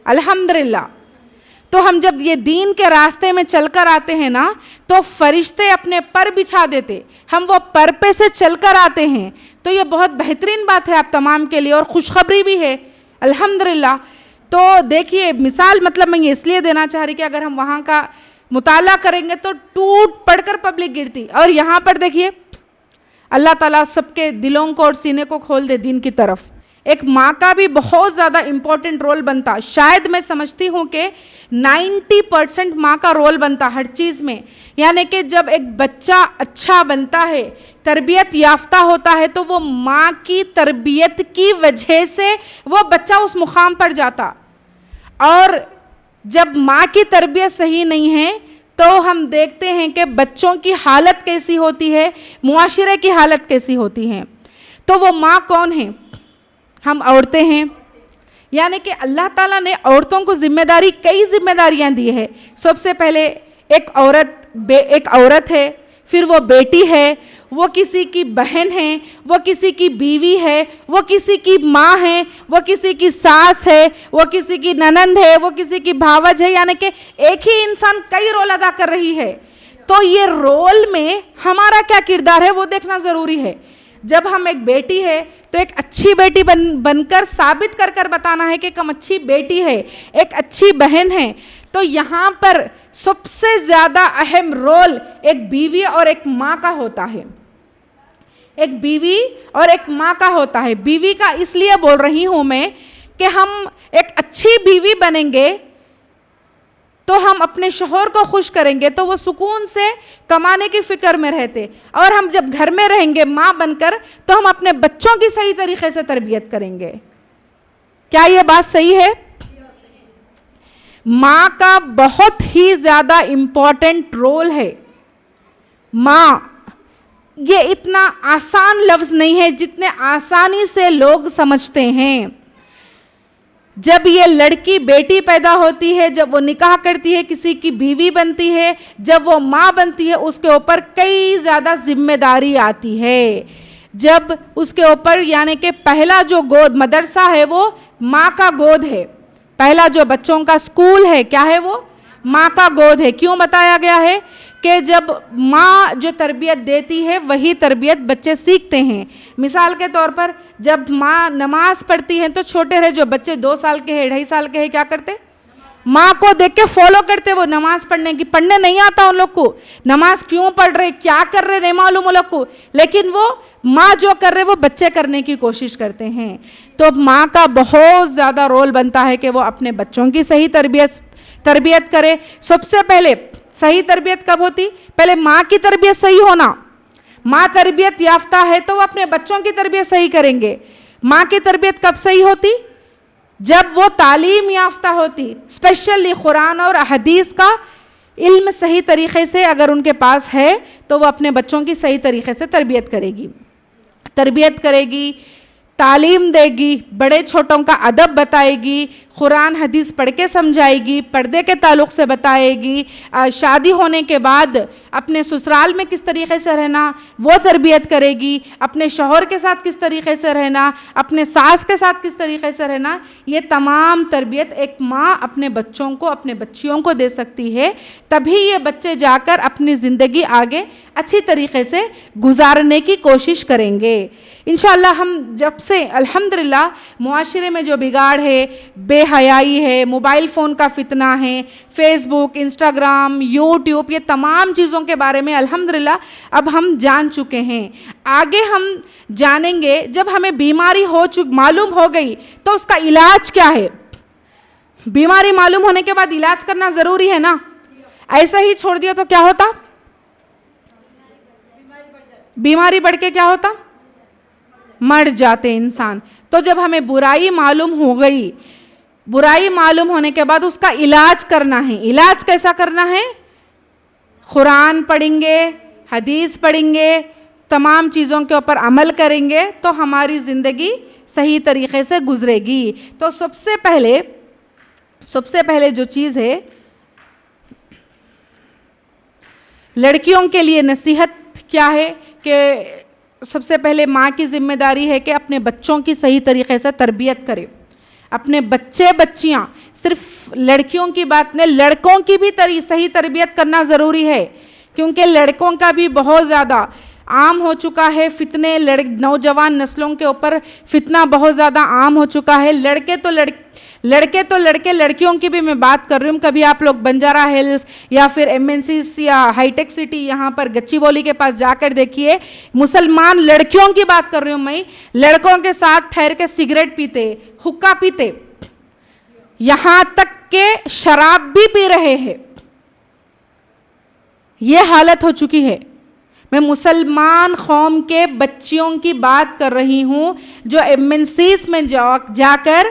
الحمدللہ. تو ہم جب یہ دین کے راستے میں چل کر آتے ہیں نا تو فرشتے اپنے پر بچھا دیتے، ہم وہ پر پہ سے چل کر آتے ہیں. تو یہ بہت بہترین بات ہے آپ تمام کے لیے اور خوشخبری بھی ہے الحمدللہ. تو دیکھیے مثال مطلب میں یہ اس لیے دینا چاہ رہی کہ اگر ہم وہاں کا مطالعہ کریں گے تو ٹوٹ پڑ کر پبلک گرتی. اور یہاں پر دیکھیے اللہ تعالیٰ سب کے دلوں کو اور سینے کو کھول دے دین کی طرف. ایک ماں کا بھی بہت زیادہ امپورٹنٹ رول بنتا. شاید میں سمجھتی ہوں کہ 90% ماں کا رول بنتا ہر چیز میں. یعنی کہ جب ایک بچہ اچھا بنتا ہے، تربیت یافتہ ہوتا ہے، تو وہ ماں کی تربیت کی وجہ سے وہ بچہ اس مقام پر جاتا. اور جب ماں کی تربیت صحیح نہیں ہے تو ہم دیکھتے ہیں کہ بچوں کی حالت کیسی ہوتی ہے، معاشرے کی حالت کیسی ہوتی ہے. تو وہ ماں کون ہے؟ ہم عورتیں ہیں. یعنی کہ اللہ تعالیٰ نے عورتوں کو کئی ذمہ داریاں دی ہے. سب سے پہلے ایک عورت ہے، پھر وہ بیٹی ہے، وہ کسی کی بہن ہے، وہ کسی کی بیوی ہے، وہ کسی کی ماں ہے، وہ کسی کی ساس ہے، وہ کسی کی ننند ہے، وہ کسی کی بھاوج ہے، یعنی کہ ایک ہی انسان کئی رول ادا کر رہی ہے. تو یہ رول میں ہمارا کیا کردار ہے وہ دیکھنا ضروری ہے. جب ہم ایک بیٹی ہے تو ایک اچھی بیٹی بن کر ثابت کر بتانا ہے کہ ایک اچھی بیٹی ہے، ایک اچھی بہن ہے. تو یہاں پر سب سے زیادہ اہم رول ایک بیوی اور ایک ماں کا ہوتا ہے. ایک بیوی اور ایک ماں کا ہوتا ہے. بیوی کا اس لیے بول رہی ہوں میں کہ ہم ایک اچھی بیوی بنیں گے تو ہم اپنے شوہر کو خوش کریں گے، تو وہ سکون سے کمانے کی فکر میں رہتے. اور ہم جب گھر میں رہیں گے ماں بن کر تو ہم اپنے بچوں کی صحیح طریقے سے تربیت کریں گے. کیا یہ بات صحیح ہے؟ ماں کا بہت ہی زیادہ امپورٹنٹ رول ہے. ماں یہ اتنا آسان لفظ نہیں ہے جتنے آسانی سے لوگ سمجھتے ہیں. جب یہ لڑکی بیٹی پیدا ہوتی ہے، جب وہ نکاح کرتی ہے، کسی کی بیوی بنتی ہے، جب وہ ماں بنتی ہے، اس کے اوپر کئی زیادہ ذمہ داری آتی ہے. جب اس کے اوپر یعنی کہ پہلا جو گود مدرسہ ہے وہ ماں کا گود ہے. پہلا جو بچوں کا سکول ہے کیا ہے؟ وہ ماں کا گود ہے. کیوں بتایا گیا ہے؟ کہ جب ماں جو تربیت دیتی ہے وہی تربیت بچے سیکھتے ہیں. مثال کے طور پر جب ماں نماز پڑھتی ہے تو چھوٹے رہے جو بچے 2 سال کے ہیں 2.5 سال کے ہیں کیا کرتے؟ ماں کو دیکھ کے فالو کرتے. وہ نماز پڑھنے نہیں آتا ان لوگ کو، نماز کیوں پڑھ رہے کیا کر رہے نہیں معلوم ان لوگ کو، لیکن وہ ماں جو کر رہے وہ بچے کرنے کی کوشش کرتے ہیں. تو ماں کا بہت زیادہ رول بنتا ہے کہ وہ اپنے بچوں کی صحیح تربیت کرے. سب سے پہلے صحیح تربیت کب ہوتی؟ پہلے ماں کی تربیت صحیح ہونا. ماں تربیت یافتہ ہے تو وہ اپنے بچوں کی تربیت صحیح کریں گے. ماں کی تربیت کب صحیح ہوتی؟ جب وہ تعلیم یافتہ ہوتی، اسپیشلی قرآن اور حدیث کا علم صحیح طریقے سے اگر ان کے پاس ہے تو وہ اپنے بچوں کی صحیح طریقے سے تربیت کرے گی، تعلیم دے گی، بڑے چھوٹوں کا ادب بتائے گی، قرآن حدیث پڑھ کے سمجھائے گی، پردے کے تعلق سے بتائے گی، شادی ہونے کے بعد اپنے سسرال میں کس طریقے سے رہنا وہ تربیت کرے گی، اپنے شوہر کے ساتھ کس طریقے سے رہنا، اپنے ساس کے ساتھ کس طریقے سے رہنا. یہ تمام تربیت ایک ماں اپنے بچوں کو اپنے بچیوں کو دے سکتی ہے. تبھی یہ بچے جا کر اپنی زندگی آگے اچھی طریقے سے گزارنے کی کوشش کریں گے. انشاءاللہ ہم جب سے الحمدللہ معاشرے میں جو بگاڑ ہے، بے حیائی ہے، موبائل فون کا فتنہ ہے، فیس بک، انسٹاگرام، یوٹیوب، یہ تمام چیزوں کے بارے میں الحمدللہ اب ہم جان چکے ہیں. آگے ہم جانیں گے. جب ہمیں بیماری معلوم ہو گئی تو اس کا علاج کیا ہے. بیماری معلوم ہونے کے بعد علاج کرنا ضروری ہے نا. ایسا ہی چھوڑ دیا تو کیا ہوتا؟ بیماری بڑھ کے کیا ہوتا؟ مر جاتے انسان. تو جب ہمیں برائی معلوم ہو گئی، برائی معلوم ہونے کے بعد اس کا علاج کرنا ہے. علاج کیسا کرنا ہے؟ قرآن پڑھیں گے، حدیث پڑھیں گے، تمام چیزوں کے اوپر عمل کریں گے تو ہماری زندگی صحیح طریقے سے گزرے گی. تو سب سے پہلے جو چیز ہے لڑکیوں کے لیے نصیحت کیا ہے کہ سب سے پہلے ماں کی ذمہ داری ہے کہ اپنے بچوں کی صحیح طریقے سے تربیت کرے. اپنے بچیاں صرف لڑکیوں کی بات نہیں، لڑکوں کی بھی صحیح تربیت کرنا ضروری ہے. کیونکہ لڑکوں کا بھی بہت زیادہ عام ہو چکا ہے فتنے، نوجوان نسلوں کے اوپر فتنہ بہت زیادہ عام ہو چکا ہے. لڑکیوں کی بھی میں بات کر رہی ہوں. کبھی آپ لوگ بنجارہ ہلز یا پھر MNCs یا ہائی ٹیک سٹی یہاں پر گچی بولی کے پاس جا کر دیکھیے، مسلمان لڑکیوں کی بات کر رہی ہوں میں، لڑکوں کے ساتھ ٹھہر کے سگریٹ پیتے، حقہ پیتے، یہاں تک کہ شراب بھی پی رہے ہیں. یہ حالت ہو چکی ہے. میں مسلمان قوم کے بچیوں کی بات کر رہی ہوں جو MNCs میں جا کر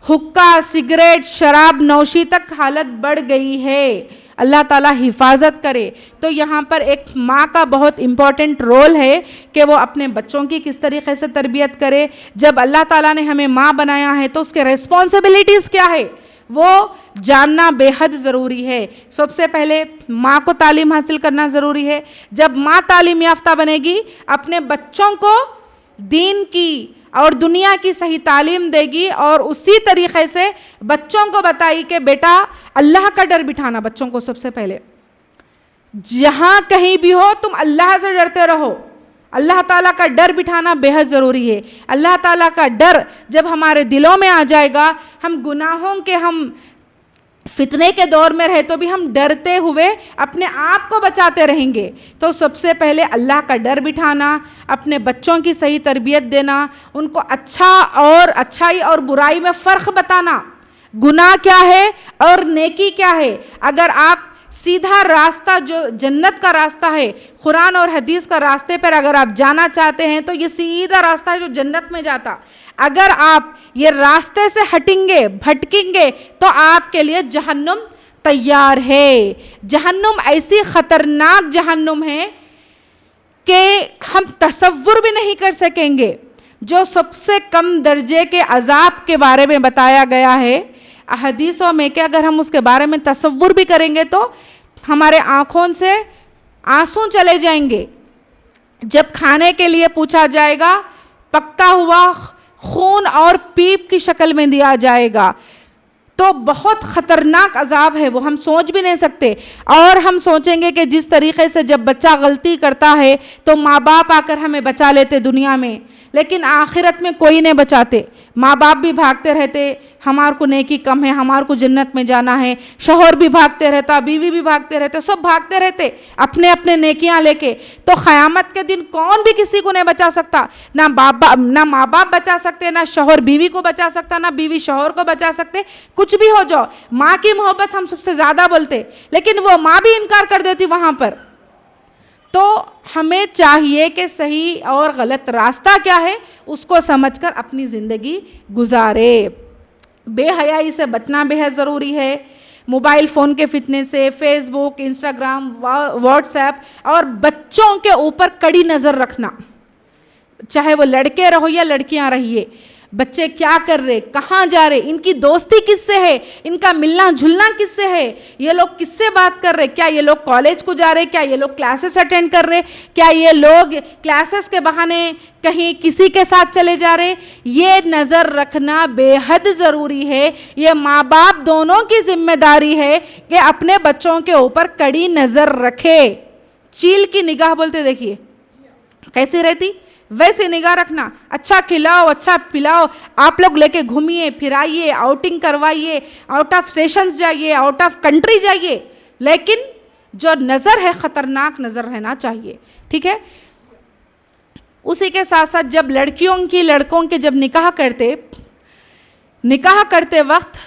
حقہ، سگریٹ، شراب نوشی تک حالت بڑھ گئی ہے. اللہ تعالیٰ حفاظت کرے. تو یہاں پر ایک ماں کا بہت امپورٹنٹ رول ہے کہ وہ اپنے بچوں کی کس طریقے سے تربیت کرے. جب اللہ تعالیٰ نے ہمیں ماں بنایا ہے تو اس کے ریسپانسبلٹیز کیا ہے؟ وہ جاننا بے حد ضروری ہے. سب سے پہلے ماں کو تعلیم حاصل کرنا ضروری ہے. جب ماں تعلیم یافتہ بنے گی اپنے بچوں کو دین کی اور دنیا کی صحیح تعلیم دے گی اور اسی طریقے سے بچوں کو بتائی کہ بیٹا اللہ کا ڈر بٹھانا بچوں کو سب سے پہلے. جہاں کہیں بھی ہو تم اللہ سے ڈرتے رہو. اللہ تعالیٰ کا ڈر بٹھانا بے حد ضروری ہے. اللہ تعالیٰ کا ڈر جب ہمارے دلوں میں آ جائے گا, ہم گناہوں کے ہم فتنے کے دور میں رہے تو بھی ہم ڈرتے ہوئے اپنے آپ کو بچاتے رہیں گے. تو سب سے پہلے اللہ کا ڈر بٹھانا, اپنے بچوں کی صحیح تربیت دینا, ان کو اچھائی اور برائی میں فرق بتانا, گناہ کیا ہے اور نیکی کیا ہے. اگر آپ سیدھا راستہ جو جنت کا راستہ ہے, قرآن اور حدیث کا راستے پر اگر آپ جانا چاہتے ہیں تو یہ سیدھا راستہ ہے جو جنت میں جاتا. اگر آپ یہ راستے سے ہٹیں گے, بھٹکیں گے تو آپ کے لیے جہنم تیار ہے. جہنم ایسی خطرناک جہنم ہے کہ ہم تصور بھی نہیں کر سکیں گے. جو سب سے کم درجے کے عذاب کے بارے میں بتایا گیا ہے حدیثوں میں کہ اگر ہم اس کے بارے میں تصور بھی کریں گے تو ہمارے آنکھوں سے آنسو چلے جائیں گے. جب کھانے کے لیے پوچھا جائے گا پکتا ہوا خون اور پیپ کی شکل میں دیا جائے گا تو بہت خطرناک عذاب ہے, وہ ہم سوچ بھی نہیں سکتے. اور ہم سوچیں گے کہ جس طریقے سے جب بچہ غلطی کرتا ہے تو ماں باپ آ کر ہمیں بچا لیتے دنیا میں, لیکن آخرت میں کوئی نہیں بچاتے. ماں باپ بھی بھاگتے رہتے, ہمار کو نیکی کم ہے, ہمار کو جنت میں جانا ہے. شوہر بھی بھاگتے رہتا, بیوی بھی بھاگتے رہتے, سب بھاگتے رہتے اپنے اپنے نیکیاں لے کے. تو قیامت کے دن کون بھی کسی کو نہیں بچا سکتا. نہ ماں باپ بچا سکتے, نہ شوہر بیوی کو بچا سکتا, نہ بیوی شوہر کو بچا سکتے. کچھ بھی ہو جاؤ, ماں کی محبت ہم سب سے زیادہ بولتے, لیکن وہ ماں بھی انکار کر دیتی وہاں پر. تو ہمیں چاہیے کہ صحیح اور غلط راستہ کیا ہے اس کو سمجھ کر اپنی زندگی گزارے. بے حیائی سے بچنا بے حد ضروری ہے. موبائل فون کے فتنے سے, فیس بک, انسٹاگرام, واٹس ایپ اور بچوں کے اوپر کڑی نظر رکھنا, چاہے وہ لڑکے رہو یا لڑکیاں رہیے. بچے کیا کر رہے, کہاں جا رہے, ان کی دوستی کس سے ہے, ان کا ملنا جھلنا کس سے ہے, یہ لوگ کس سے بات کر رہے, کیا یہ لوگ کالج کو جا رہے, کیا یہ لوگ کلاسز اٹینڈ کر رہے, کیا یہ لوگ کلاسز کے بہانے کہیں کسی کے ساتھ چلے جا رہے. یہ نظر رکھنا بے حد ضروری ہے. یہ ماں باپ دونوں کی ذمہ داری ہے کہ اپنے بچوں کے اوپر کڑی نظر رکھے. چیل کی نگاہ بولتے دیکھیے کیسی رہتی, ویسے نگاہ رکھنا. اچھا کھلاؤ, اچھا پلاؤ, آپ لوگ لے کے گھومیے پھرائیے, آؤٹنگ کروائیے, آؤٹ آف اسٹیشنز جائیے, آؤٹ آف کنٹری جائیے, لیکن جو نظر ہے خطرناک نظر رہنا چاہیے. ٹھیک ہے. اسی کے ساتھ ساتھ جب لڑکوں کے جب نکاح کرتے وقت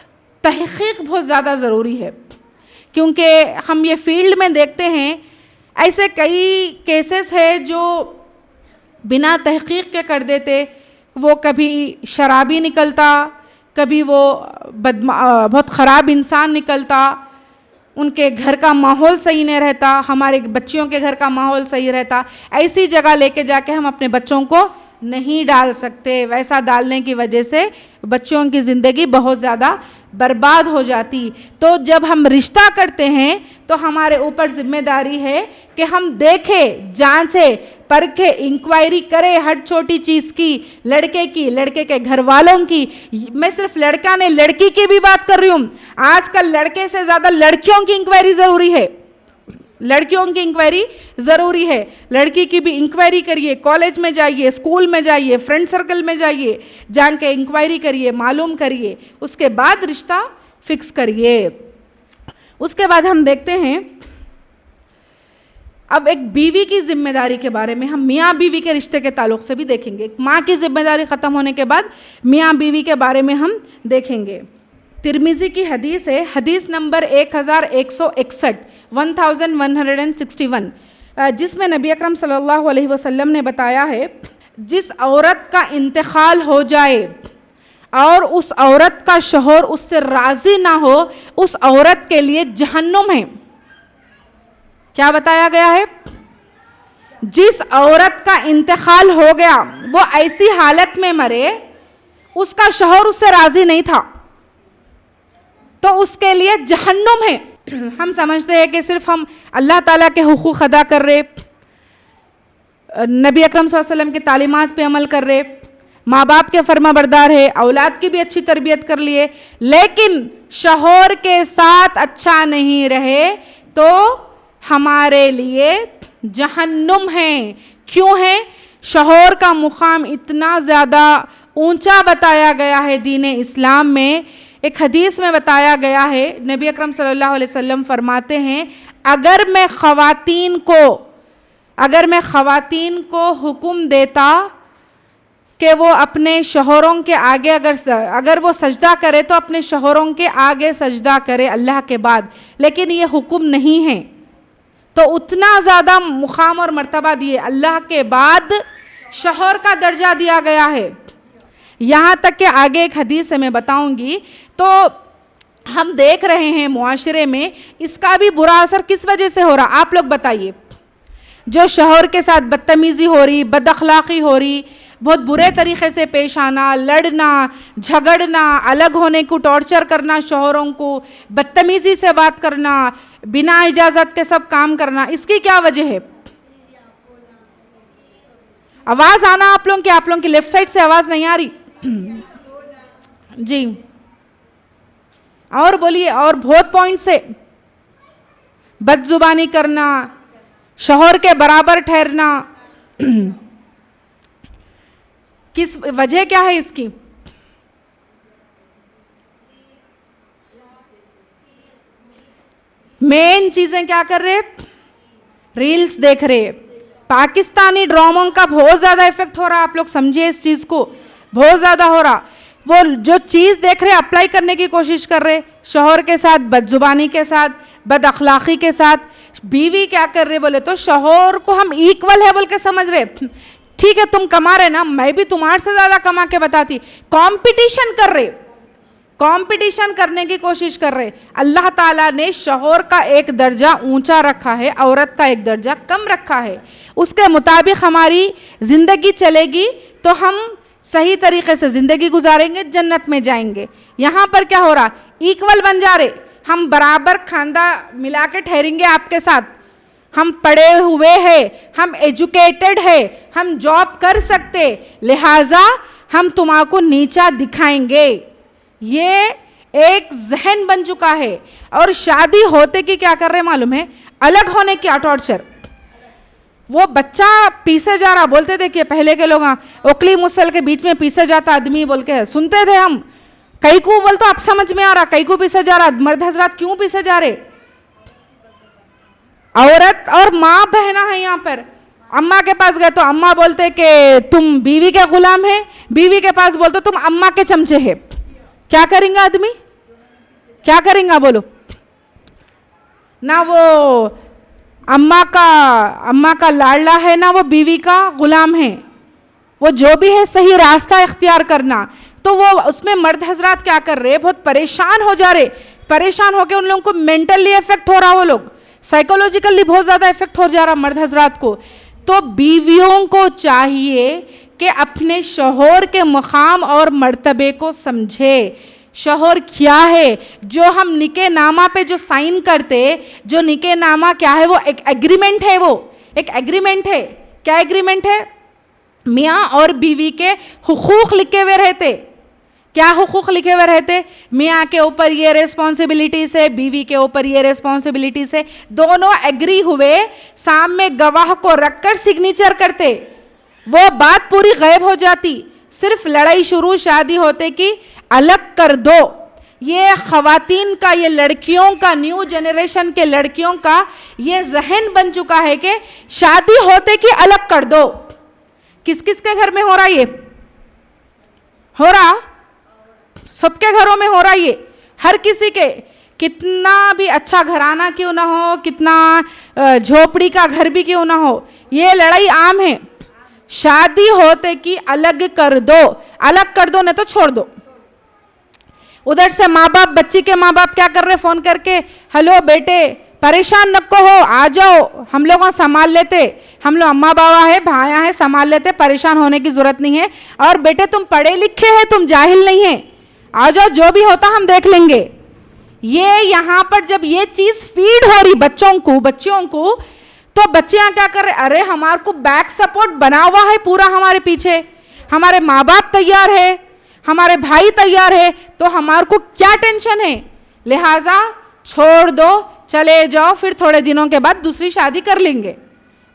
تحقیق بہت زیادہ ضروری ہے, کیونکہ ہم یہ فیلڈ میں دیکھتے ہیں ایسے کئی کیسز ہے جو بنا تحقیق کے کر دیتے. وہ کبھی شرابی نکلتا, کبھی وہ بہت خراب انسان نکلتا, ان کے گھر کا ماحول صحیح نہیں رہتا, ہمارے بچیوں کے گھر کا ماحول صحیح رہتا. ایسی جگہ لے کے جا کے ہم اپنے بچوں کو نہیں ڈال سکتے. ویسا ڈالنے کی وجہ سے بچوں کی زندگی بہت زیادہ برباد ہو جاتی. تو جب ہم رشتہ کرتے ہیں تو ہمارے اوپر ذمہ داری ہے کہ ہم دیکھیں, جانچیں, پرکھیں, انکوائری کریں ہر چھوٹی چیز کی, لڑکے کے گھر والوں کی. میں صرف لڑکا نہیں لڑکی کی بھی بات کر رہی ہوں. آج کل لڑکے سے زیادہ لڑکیوں کی انکوائری ضروری ہے. لڑکیوں کی انکوائری ضروری ہے. لڑکی کی بھی انکوائری کریے, کالج میں جائیے, اسکول میں جائیے, فرینڈ سرکل میں جائیے, جان کے انکوائری کریے, معلوم کریے, اس کے بعد رشتہ فکس کریے. اس کے بعد ہم دیکھتے ہیں اب ایک بیوی کی ذمہ داری کے بارے میں. ہم میاں بیوی کے رشتے کے تعلق سے بھی دیکھیں گے. ماں کی ذمہ داری ختم ہونے کے بعد میاں بیوی کے بارے میں ہم دیکھیں گے. ترمذی کی حدیث ہے, حدیث نمبر 1161 1161, جس میں نبی اکرم صلی اللہ علیہ وسلم نے بتایا ہے جس عورت کا انتقال ہو جائے اور اس عورت کا شوہر اس سے راضی نہ ہو, اس عورت کے لیے جہنم ہے. کیا بتایا گیا ہے؟ جس عورت کا انتقال ہو گیا وہ ایسی حالت میں مرے اس کا شوہر اس سے راضی نہیں تھا, تو اس کے لیے جہنم ہے. ہم سمجھتے ہیں کہ صرف ہم اللہ تعالیٰ کے حقوق ادا کر رہے, نبی اکرم صلی اللہ علیہ وسلم کی تعلیمات پہ عمل کر رہے, ماں باپ کے فرما بردار ہے, اولاد کی بھی اچھی تربیت کر لیے, لیکن شوہر کے ساتھ اچھا نہیں رہے تو ہمارے لیے جہنم ہے. کیوں ہے؟ شوہر کا مقام اتنا زیادہ اونچا بتایا گیا ہے دین اسلام میں. ایک حدیث میں بتایا گیا ہے, نبی اکرم صلی اللہ علیہ وسلم فرماتے ہیں, اگر میں خواتین کو حکم دیتا کہ وہ اپنے شوہروں کے آگے اگر وہ سجدہ کرے تو اپنے شوہروں کے آگے سجدہ کرے اللہ کے بعد, لیکن یہ حکم نہیں ہے, تو اتنا زیادہ مقام اور مرتبہ دیے, اللہ کے بعد شوہر کا درجہ دیا گیا ہے. یہاں تک کہ آگے ایک حدیث سے میں بتاؤں گی. تو ہم دیکھ رہے ہیں معاشرے میں اس کا بھی برا اثر کس وجہ سے ہو رہا, آپ لوگ بتائیے. جو شوہر کے ساتھ بدتمیزی ہو رہی, بد اخلاقی ہو رہی, بہت برے طریقے سے پیش آنا, لڑنا, جھگڑنا, الگ ہونے کو ٹارچر کرنا, شوہروں کو بدتمیزی سے بات کرنا, بنا اجازت کے سب کام کرنا, اس کی کیا وجہ ہے؟ آواز آنا آپ لوگوں کی لیفٹ سائڈ سے آواز نہیں آ رہی جی, اور بولیے. اور بہت پوائنٹ سے بد زبانی کرنا, شوہر کے برابر ٹھہرنا, کس وجہ کیا ہے اس کی؟ مین چیزیں کیا کر رہے؟ ریلز دیکھ رہے. پاکستانی ڈراموں کا بہت زیادہ ایفیکٹ ہو رہا, آپ لوگ سمجھے اس چیز کو, بہت زیادہ ہو رہا. وہ جو چیز دیکھ رہے اپلائی کرنے کی کوشش کر رہے, شوہر کے ساتھ بد زبانی کے ساتھ, بد اخلاقی کے ساتھ. بیوی کیا کر رہے بولے تو شوہر کو ہم ایکول ہے بول کے سمجھ رہے. ٹھیک ہے تم کما رہے نا, میں بھی تمہارے سے زیادہ کما کے بتاتی. کمپٹیشن کر رہے, کمپٹیشن کرنے کی کوشش کر رہے. اللہ تعالیٰ نے شوہر کا ایک درجہ اونچا رکھا ہے, عورت کا ایک درجہ کم رکھا ہے. اس کے مطابق ہماری زندگی چلے گی تو ہم صحیح طریقے سے زندگی گزاریں گے, جنت میں جائیں گے. یہاں پر کیا ہو رہا؟ ایکول بن جا رہے, ہم برابر کھاندہ ملا کے ٹھہریں گے آپ کے ساتھ. ہم پڑھے ہوئے ہیں, ہم ایجوکیٹڈ ہیں, ہم جاب کر سکتے, لہٰذا ہم تمہارے کو نیچا دکھائیں گے. یہ ایک ذہن بن چکا ہے. اور شادی ہوتے کی کیا کر رہے معلوم ہے؟ الگ ہونے کی ٹارچر. وہ بچہ پیسے جا رہا, بولتے دیکھیے پہلے کے لوگ اوکلی مسل کے بیچ میں پیسے جاتا آدمی بول کے سنتے تھے ہم. کئی کو بول تو اب سمجھ میں آ رہا کئی کو پیسے جا رہا. مرد حضرات کیوں پیسے جا رہے؟ عورت اور ماں بہنا ہے یہاں پر. اماں کے پاس گئے تو اماں بولتے کہ تم بیوی کے غلام ہے, بیوی کے پاس بولتے تم اماں کے چمچے ہے. کیا کریں گا آدمی؟ کیا کریں گا بولو؟ نہ وہ اماں کا لاڈلا ہے, نہ وہ بیوی کا غلام ہے. وہ جو بھی ہے صحیح راستہ اختیار کرنا. تو وہ اس میں مرد حضرات کیا کر رہے؟ بہت پریشان ہو جا رہے. پریشان ہو کے ان لوگوں کو مینٹلی افیکٹ ہو رہا, وہ لوگ سائیکولوجیکلی بہت زیادہ افیکٹ ہو جا رہا مرد حضرات کو. تو بیویوں کو چاہیے کہ اپنے شوہر کے مقام اور مرتبے کو سمجھے. شوہر کیا ہے؟ جو ہم نکاح نامہ پہ جو سائن کرتے, جو نکاح نامہ کیا ہے؟ وہ ایک ایگریمنٹ ہے. وہ ایک ایگریمنٹ ہے. کیا ایگریمنٹ ہے؟ میاں اور بیوی کے حقوق لکھے ہوئے رہتے. کیا حقوق لکھے ہوئے رہتے؟ میاں کے اوپر یہ ریسپانسبلٹیز ہے, بیوی کے اوپر یہ ریسپانسبلٹیز ہے. دونوں ایگری ہوئے, سامنے گواہ کو رکھ کر سگنیچر کرتے. وہ بات پوری غائب ہو جاتی. صرف لڑائی شروع شادی ہوتے کی الگ کر دو. یہ خواتین کا, یہ لڑکیوں کا, نیو جنریشن کے لڑکیوں کا یہ ذہن بن چکا ہے کہ شادی ہوتے کی الگ کر دو. کس کس کے گھر میں ہو رہا؟ یہ ہو رہا سب کے گھروں میں ہو رہا. یہ ہر کسی کے, کتنا بھی اچھا گھرانہ کیوں نہ ہو, کتنا جھوپڑی کا گھر بھی کیوں نہ ہو, یہ لڑائی عام ہے. شادی ہوتے کی الگ کر دو. الگ کر دو نہیں تو چھوڑ دو. ادھر سے ماں باپ, بچی کے ماں باپ کیا کر رہے؟ فون کر کے, ہلو بیٹے پریشان نکو ہو, آ جاؤ, ہم لوگوں سنبھال لیتے, ہم لوگ اماں بابا ہے, بھائیاں ہیں, سنبھال لیتے, پریشان ہونے کی ضرورت نہیں ہے. اور بیٹے تم پڑھے لکھے ہیں, تم جاہل نہیں ہیں, آ جاؤ, جو بھی ہوتا ہم دیکھ لیں گے. یہ یہاں پر جب یہ چیز فیڈ ہو رہی بچوں کو تو بچیاں کیا کر رہے, ارے ہمارے کو بیک سپورٹ بنا ہوا ہے پورا ہمارے پیچھے, ہمارے ماں باپ تیار ہے, ہمارے بھائی تیار ہے, تو ہمارے کو کیا ٹینشن ہے, لہٰذا چھوڑ دو, چلے جاؤ, پھر تھوڑے دنوں کے بعد دوسری شادی کر لیں گے,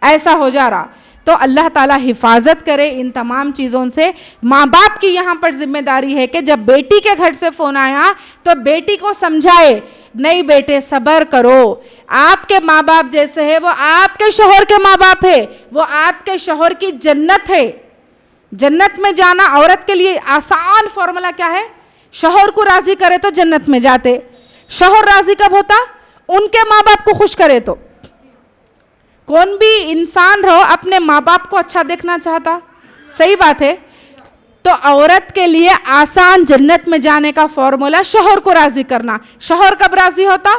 ایسا ہو جا رہا. تو اللہ تعالیٰ حفاظت کرے ان تمام چیزوں سے. ماں باپ کی یہاں پر ذمہ داری ہے کہ جب بیٹی کے گھر سے فون آیا تو بیٹی کو سمجھائے, نہیں بیٹے صبر کرو, آپ کے ماں باپ جیسے ہے وہ آپ کے شوہر کے ماں باپ ہے, وہ آپ کے شوہر کی جنت ہے. جنت میں جانا عورت کے لیے آسان فارمولا کیا ہے, شوہر کو راضی کرے تو جنت میں جاتے. شوہر راضی کب ہوتا, ان کے ماں باپ کو خوش کرے تو. کون بھی انسان رہو اپنے ماں باپ کو اچھا دیکھنا چاہتا, صحیح بات ہے. تو عورت کے لیے آسان جنت میں جانے کا فارمولا شوہر کو راضی کرنا. شوہر کب راضی ہوتا,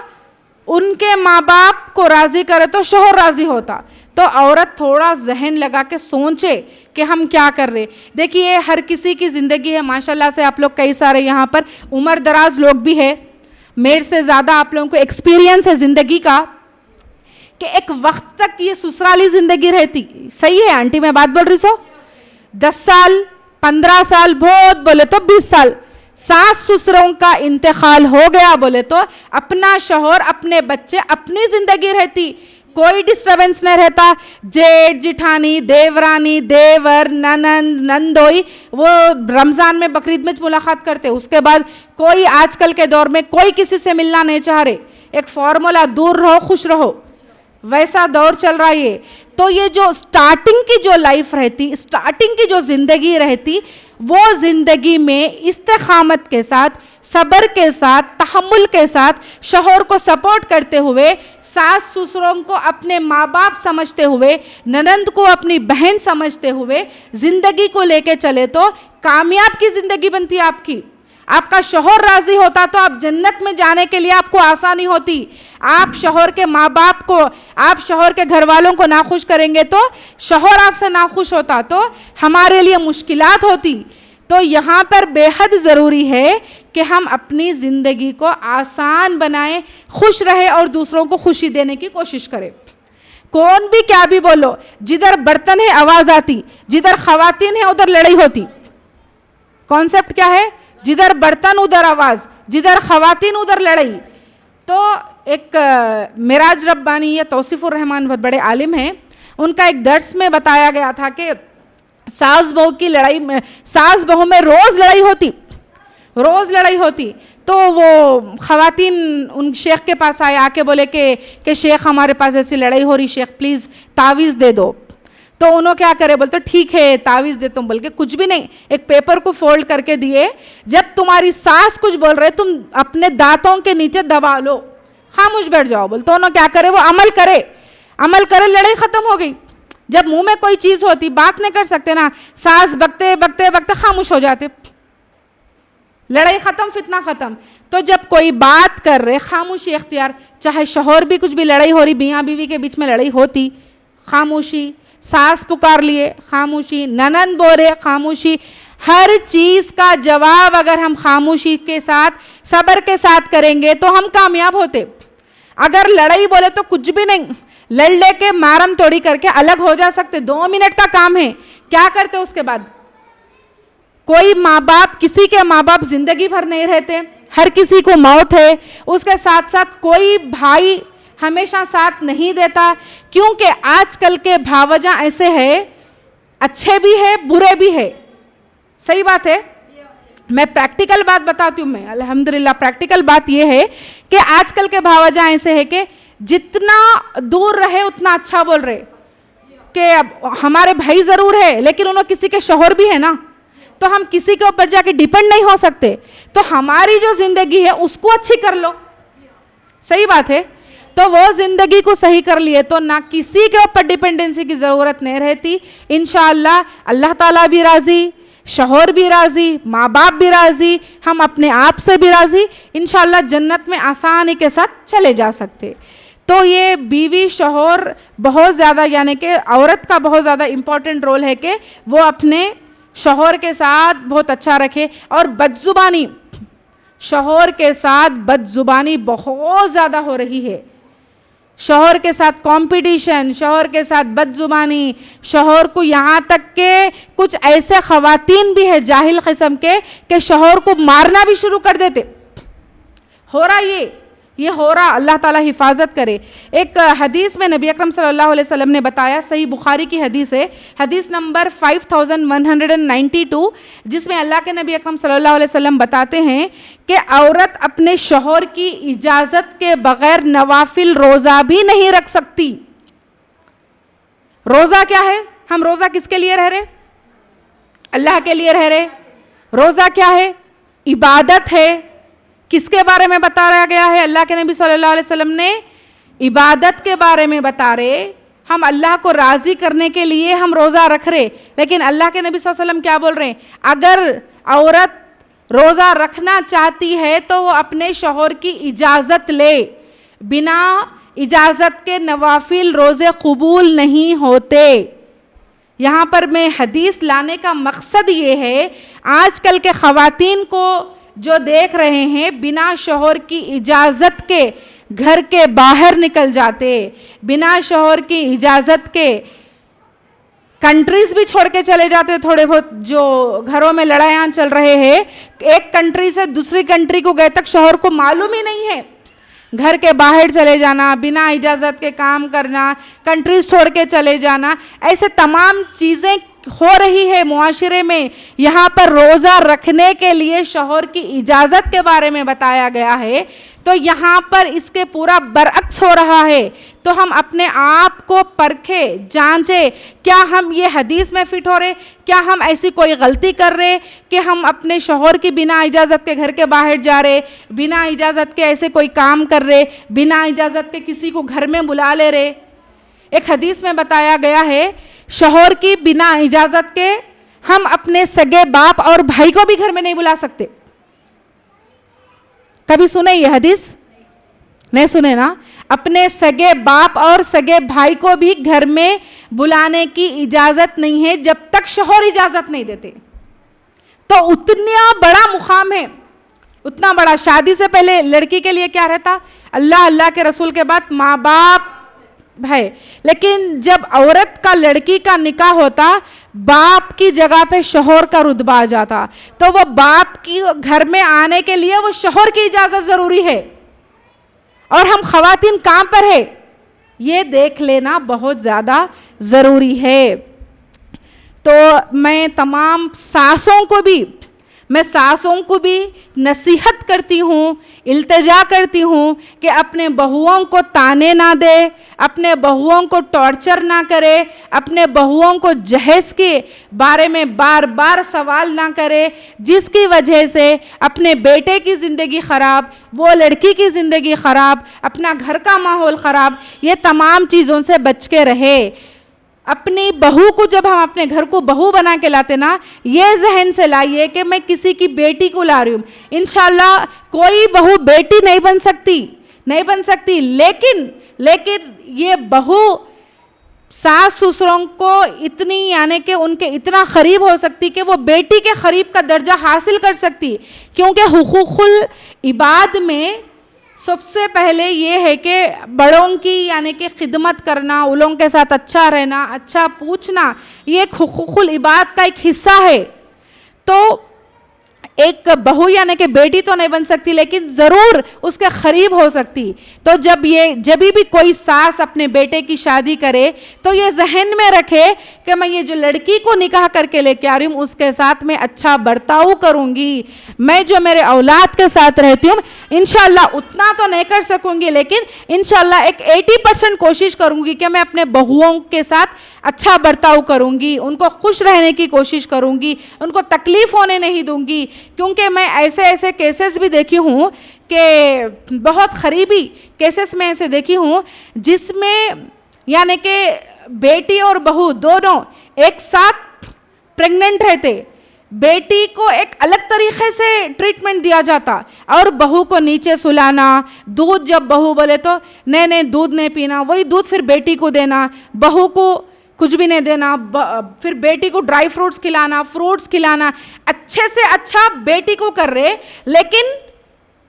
ان کے ماں باپ کو راضی کرے تو شوہر راضی ہوتا. تو عورت تھوڑا ذہن لگا کے سوچے کہ ہم کیا کر رہے. دیکھیے ہر کسی کی زندگی ہے, ماشاءاللہ سے آپ لوگ کئی سارے یہاں پر عمر دراز لوگ بھی ہے, میرے سے زیادہ آپ لوگوں کو ایکسپیرینس ہے زندگی کا, کہ ایک وقت تک یہ سسرالی زندگی رہتی. صحیح ہے آنٹی, میں بات بول رہی سو, 10 سال 15 سال, بہت بولے تو 20 سال, ساس سسروں کا انتقال ہو گیا بولے تو اپنا شوہر, اپنے بچے, اپنی زندگی رہتی, کوئی ڈسٹربنس نہیں رہتا. جیٹ جٹھانی, دیورانی, دیور, ننند, نندوئی, وہ رمضان میں بقرعید میں ملاقات کرتے, اس کے بعد کوئی آج کل کے دور میں کوئی کسی سے ملنا نہیں چاہ رہے. ایک فارمولا, دور رہو خوش رہو, ویسا دور چل رہا ہے. تو یہ جو سٹارٹنگ کی جو لائف رہتی, سٹارٹنگ کی جو زندگی رہتی, وہ زندگی میں استقامت کے ساتھ, صبر کے ساتھ, تحمل کے ساتھ, شوہر کو سپورٹ کرتے ہوئے, ساس سسروں کو اپنے ماں باپ سمجھتے ہوئے, ننند کو اپنی بہن سمجھتے ہوئے زندگی کو لے کے چلے تو کامیاب کی زندگی بنتی آپ کی. آپ کا شوہر راضی ہوتا تو آپ جنت میں جانے کے لیے آپ کو آسانی ہوتی. آپ شوہر کے ماں باپ کو, آپ شوہر کے گھر والوں کو ناخوش کریں گے تو شوہر آپ سے ناخوش ہوتا تو ہمارے لیے مشکلات ہوتی. تو یہاں پر بے حد ضروری ہے کہ ہم اپنی زندگی کو آسان بنائیں, خوش رہے اور دوسروں کو خوشی دینے کی کوشش کریں. کون بھی کیا بھی بولو, جدھر برتن ہے آواز آتی, جدھر خواتین ہے ادھر لڑائی ہوتی. کانسیپٹ کیا ہے, جدھر برتن ادھر آواز, جدھر خواتین ادھر لڑائی. تو ایک معراج ربانی یا توصیف الرحمان بہت بڑے عالم ہیں, ان کا ایک درس میں بتایا گیا تھا کہ ساس بہو کی لڑائی میں, ساس بہو میں روز لڑائی ہوتی. تو وہ خواتین ان شیخ کے پاس آئے, آ کے بولے کہ شیخ ہمارے پاس ایسی لڑائی ہو رہی, شیخ پلیز تعویذ دے دو. تو انہوں کیا کرے, بولتے ٹھیک ہے تعویذ دیتا ہوں, بلکہ کچھ بھی نہیں, ایک پیپر کو فولڈ کر کے دیے, جب تمہاری ساس کچھ بول رہے تم اپنے دانتوں کے نیچے دبا لو, خاموش بیٹھ جاؤ. بولتے انہوں کیا کرے, وہ عمل کرے, لڑائی ختم ہو گئی. جب منہ میں کوئی چیز ہوتی, بات نہیں کر سکتے نا, ساس بکتے بکتے بکتے خاموش ہو جاتے, لڑائی ختم, فتنہ ختم. تو جب کوئی بات کر رہے, خاموشی اختیار, چاہے شوہر بھی کچھ بھی لڑائی ہو رہی, میاں بیوی کے بیچ میں لڑائی ہوتی, خاموشی. ساس پکار لیے, خاموشی. ننند بولے, خاموشی. ہر چیز کا جواب اگر ہم خاموشی کے ساتھ, صبر کے ساتھ کریں گے تو ہم کامیاب ہوتے. اگر لڑائی بولے تو کچھ بھی نہیں, لڑ لے کے مارم توڑی کر کے الگ ہو جا سکتے, 2 منٹ کا کام ہے. کیا کرتے اس کے بعد؟ کوئی ماں باپ, کسی کے ماں باپ زندگی بھر نہیں رہتے, ہر کسی کو موت ہے. اس کے ساتھ ساتھ کوئی بھائی ہمیشہ ساتھ نہیں دیتا, کیونکہ آج کل کے بھاوجاں ایسے ہیں, اچھے بھی ہے برے بھی ہے. صحیح بات ہے, میں پریکٹیکل بات بتاتی ہوں. میں الحمدللہ پریکٹیکل بات یہ ہے کہ آج کل کے بھاوجاں ایسے ہے کہ جتنا دور رہے اتنا اچھا بول رہے, کہ اب ہمارے بھائی ضرور ہے لیکن انہوں کسی کے شوہر بھی ہے نا, تو ہم کسی کے اوپر جا کے ڈیپینڈ نہیں ہو سکتے. تو ہماری جو زندگی ہے اس کو اچھی کر لو. صحیح بات ہے. تو وہ زندگی کو صحیح کر لیے تو نہ کسی کے اوپر ڈیپینڈنسی کی ضرورت نہیں رہتی. انشاءاللہ اللہ تعالیٰ بھی راضی, شوہر بھی راضی, ماں باپ بھی راضی, ہم اپنے آپ سے بھی راضی, انشاءاللہ جنت میں آسانی کے ساتھ چلے جا سکتے. تو یہ بیوی شوہر بہت زیادہ, یعنی کہ عورت کا بہت زیادہ امپورٹنٹ رول ہے کہ وہ اپنے شوہر کے ساتھ بہت اچھا رکھے. اور بدزبانی, شوہر کے ساتھ بد زبانی بہت زیادہ ہو رہی ہے. شوہر کے ساتھ کمپٹیشن, شوہر کے ساتھ بد زبانی, شوہر کو یہاں تک کہ کچھ ایسے خواتین بھی ہے جاہل قسم کے کہ شوہر کو مارنا بھی شروع کر دیتے. ہو رہا یہ ہو رہا, اللہ تعالیٰ حفاظت کرے. ایک حدیث میں نبی اکرم صلی اللہ علیہ وسلم نے بتایا, صحیح بخاری کی حدیث ہے, حدیث نمبر 5192, جس میں اللہ کے نبی اکرم صلی اللہ علیہ وسلم بتاتے ہیں کہ عورت اپنے شوہر کی اجازت کے بغیر نوافل روزہ بھی نہیں رکھ سکتی. روزہ کیا ہے؟ ہم روزہ کس کے لیے رہ رہے؟ اللہ کے لیے رہ رہے. روزہ کیا ہے؟ عبادت ہے. کس کے بارے میں بتایا گیا ہے؟ اللہ کے نبی صلی اللہ علیہ وسلم نے عبادت کے بارے میں بتا رہے. ہم اللہ کو راضی کرنے کے لیے ہم روزہ رکھ رہے, لیکن اللہ کے نبی صلی اللہ علیہ وسلم کیا بول رہے ہیں؟ اگر عورت روزہ رکھنا چاہتی ہے تو وہ اپنے شوہر کی اجازت لے. بنا اجازت کے نوافل روزے قبول نہیں ہوتے. یہاں پر میں حدیث لانے کا مقصد یہ ہے, آج کل کے خواتین کو جو دیکھ رہے ہیں بنا شوہر کی اجازت کے گھر کے باہر نکل جاتے, بنا شوہر کی اجازت کے کنٹریز بھی چھوڑ کے چلے جاتے. تھوڑے بہت جو گھروں میں لڑائیاں چل رہے ہیں, ایک کنٹری سے دوسری کنٹری کو گئے تک شوہر کو معلوم ہی نہیں ہے. گھر کے باہر چلے جانا, بنا اجازت کے کام کرنا, کنٹریز چھوڑ کے چلے جانا, ایسے تمام چیزیں ہو رہی ہے معاشرے میں. یہاں پر روزہ رکھنے کے لیے شوہر کی اجازت کے بارے میں بتایا گیا ہے, تو یہاں پر اس کے پورا برعکس ہو رہا ہے. تو ہم اپنے آپ کو پرکھے, جانچے, کیا ہم یہ حدیث میں فٹ ہو رہے؟ کیا ہم ایسی کوئی غلطی کر رہے کہ ہم اپنے شوہر کی بنا اجازت کے گھر کے باہر جا رہے, بنا اجازت کے ایسے کوئی کام کر رہے, بنا اجازت کے کسی کو گھر میں بلا لے رہے؟ ایک حدیث میں بتایا گیا ہے شوہر کی بنا اجازت کے ہم اپنے سگے باپ اور بھائی کو بھی گھر میں نہیں بلا سکتے. کبھی سنے یہ حدیث؟ نہیں سنے نا. اپنے سگے باپ اور سگے بھائی کو بھی گھر میں بلانے کی اجازت نہیں ہے جب تک شوہر اجازت نہیں دیتے. تو اتنا بڑا مقام ہے, اتنا بڑا. شادی سے پہلے لڑکی کے لیے کیا رہتا؟ اللہ, اللہ کے رسول کے بعد ماں باپ ہے. لیکن جب عورت کا لڑکی کا نکاح ہوتا, باپ کی جگہ پہ شوہر کا رتبہ آ جاتا. تو وہ باپ کی گھر میں آنے کے لیے وہ شوہر کی اجازت ضروری ہے, اور ہم خواتین کہاں پر ہے یہ دیکھ لینا بہت زیادہ ضروری ہے. تو میں تمام ساسوں کو بھی نصیحت کرتی ہوں, التجا کرتی ہوں کہ اپنے بہوؤں کو تانے نہ دے, اپنے بہوؤں کو ٹارچر نہ کرے, اپنے بہوؤں کو جہیز کے بارے میں بار بار سوال نہ کرے, جس کی وجہ سے اپنے بیٹے کی زندگی خراب, وہ لڑکی کی زندگی خراب, اپنا گھر کا ماحول خراب. یہ تمام چیزوں سے بچ کے رہے. اپنی بہو کو جب ہم اپنے گھر کو بہو بنا کے لاتے نا, یہ ذہن سے لائیے کہ میں کسی کی بیٹی کو لا رہی ہوں. انشاءاللہ کوئی بہو بیٹی نہیں بن سکتی, لیکن یہ بہو ساس سسروں کو اتنی یعنی کہ ان کے اتنا قریب ہو سکتی کہ وہ بیٹی کے قریب کا درجہ حاصل کر سکتی. کیونکہ حقوق العباد میں سب سے پہلے یہ ہے کہ بڑوں کی یعنی کہ خدمت کرنا, ان لوگوں کے ساتھ اچھا رہنا, اچھا پوچھنا, یہ ایک حقوق العباد کا ایک حصہ ہے. تو ایک بہو یعنی کہ بیٹی تو نہیں بن سکتی, لیکن ضرور اس کے قریب ہو سکتی. تو جب بھی کوئی ساس اپنے بیٹے کی شادی کرے تو یہ ذہن میں رکھے کہ میں یہ جو لڑکی کو نکاح کر کے لے کے آ رہی ہوں اس کے ساتھ میں اچھا برتاؤ کروں گی. میں جو میرے اولاد کے ساتھ رہتی ہوں انشاءاللہ اتنا تو نہیں کر سکوں گی, لیکن انشاءاللہ ایک 80% کوشش کروں گی کہ میں اپنے بہوؤں کے ساتھ اچھا برتاؤ کروں گی, ان کو خوش رہنے کی کوشش کروں گی, ان کو تکلیف ہونے نہیں دوں گی. کیونکہ میں ایسے کیسز بھی دیکھی ہوں کہ بہت قریبی کیسز میں ایسے دیکھی ہوں جس میں یعنی کہ بیٹی اور بہو دونوں ایک ساتھ پریگننٹ رہتے. بیٹی کو ایک الگ طریقے سے ٹریٹمنٹ دیا جاتا اور بہو کو نیچے سلانا, دودھ جب بہو بولے تو نہیں دودھ نہیں پینا, وہی دودھ پھر بیٹی کو دینا, بہو کو کچھ بھی نہیں دینا, پھر بیٹی کو ڈرائی فروٹس کھلانا, فروٹس کھلانا, اچھے سے اچھا بیٹی کو کر رہے. لیکن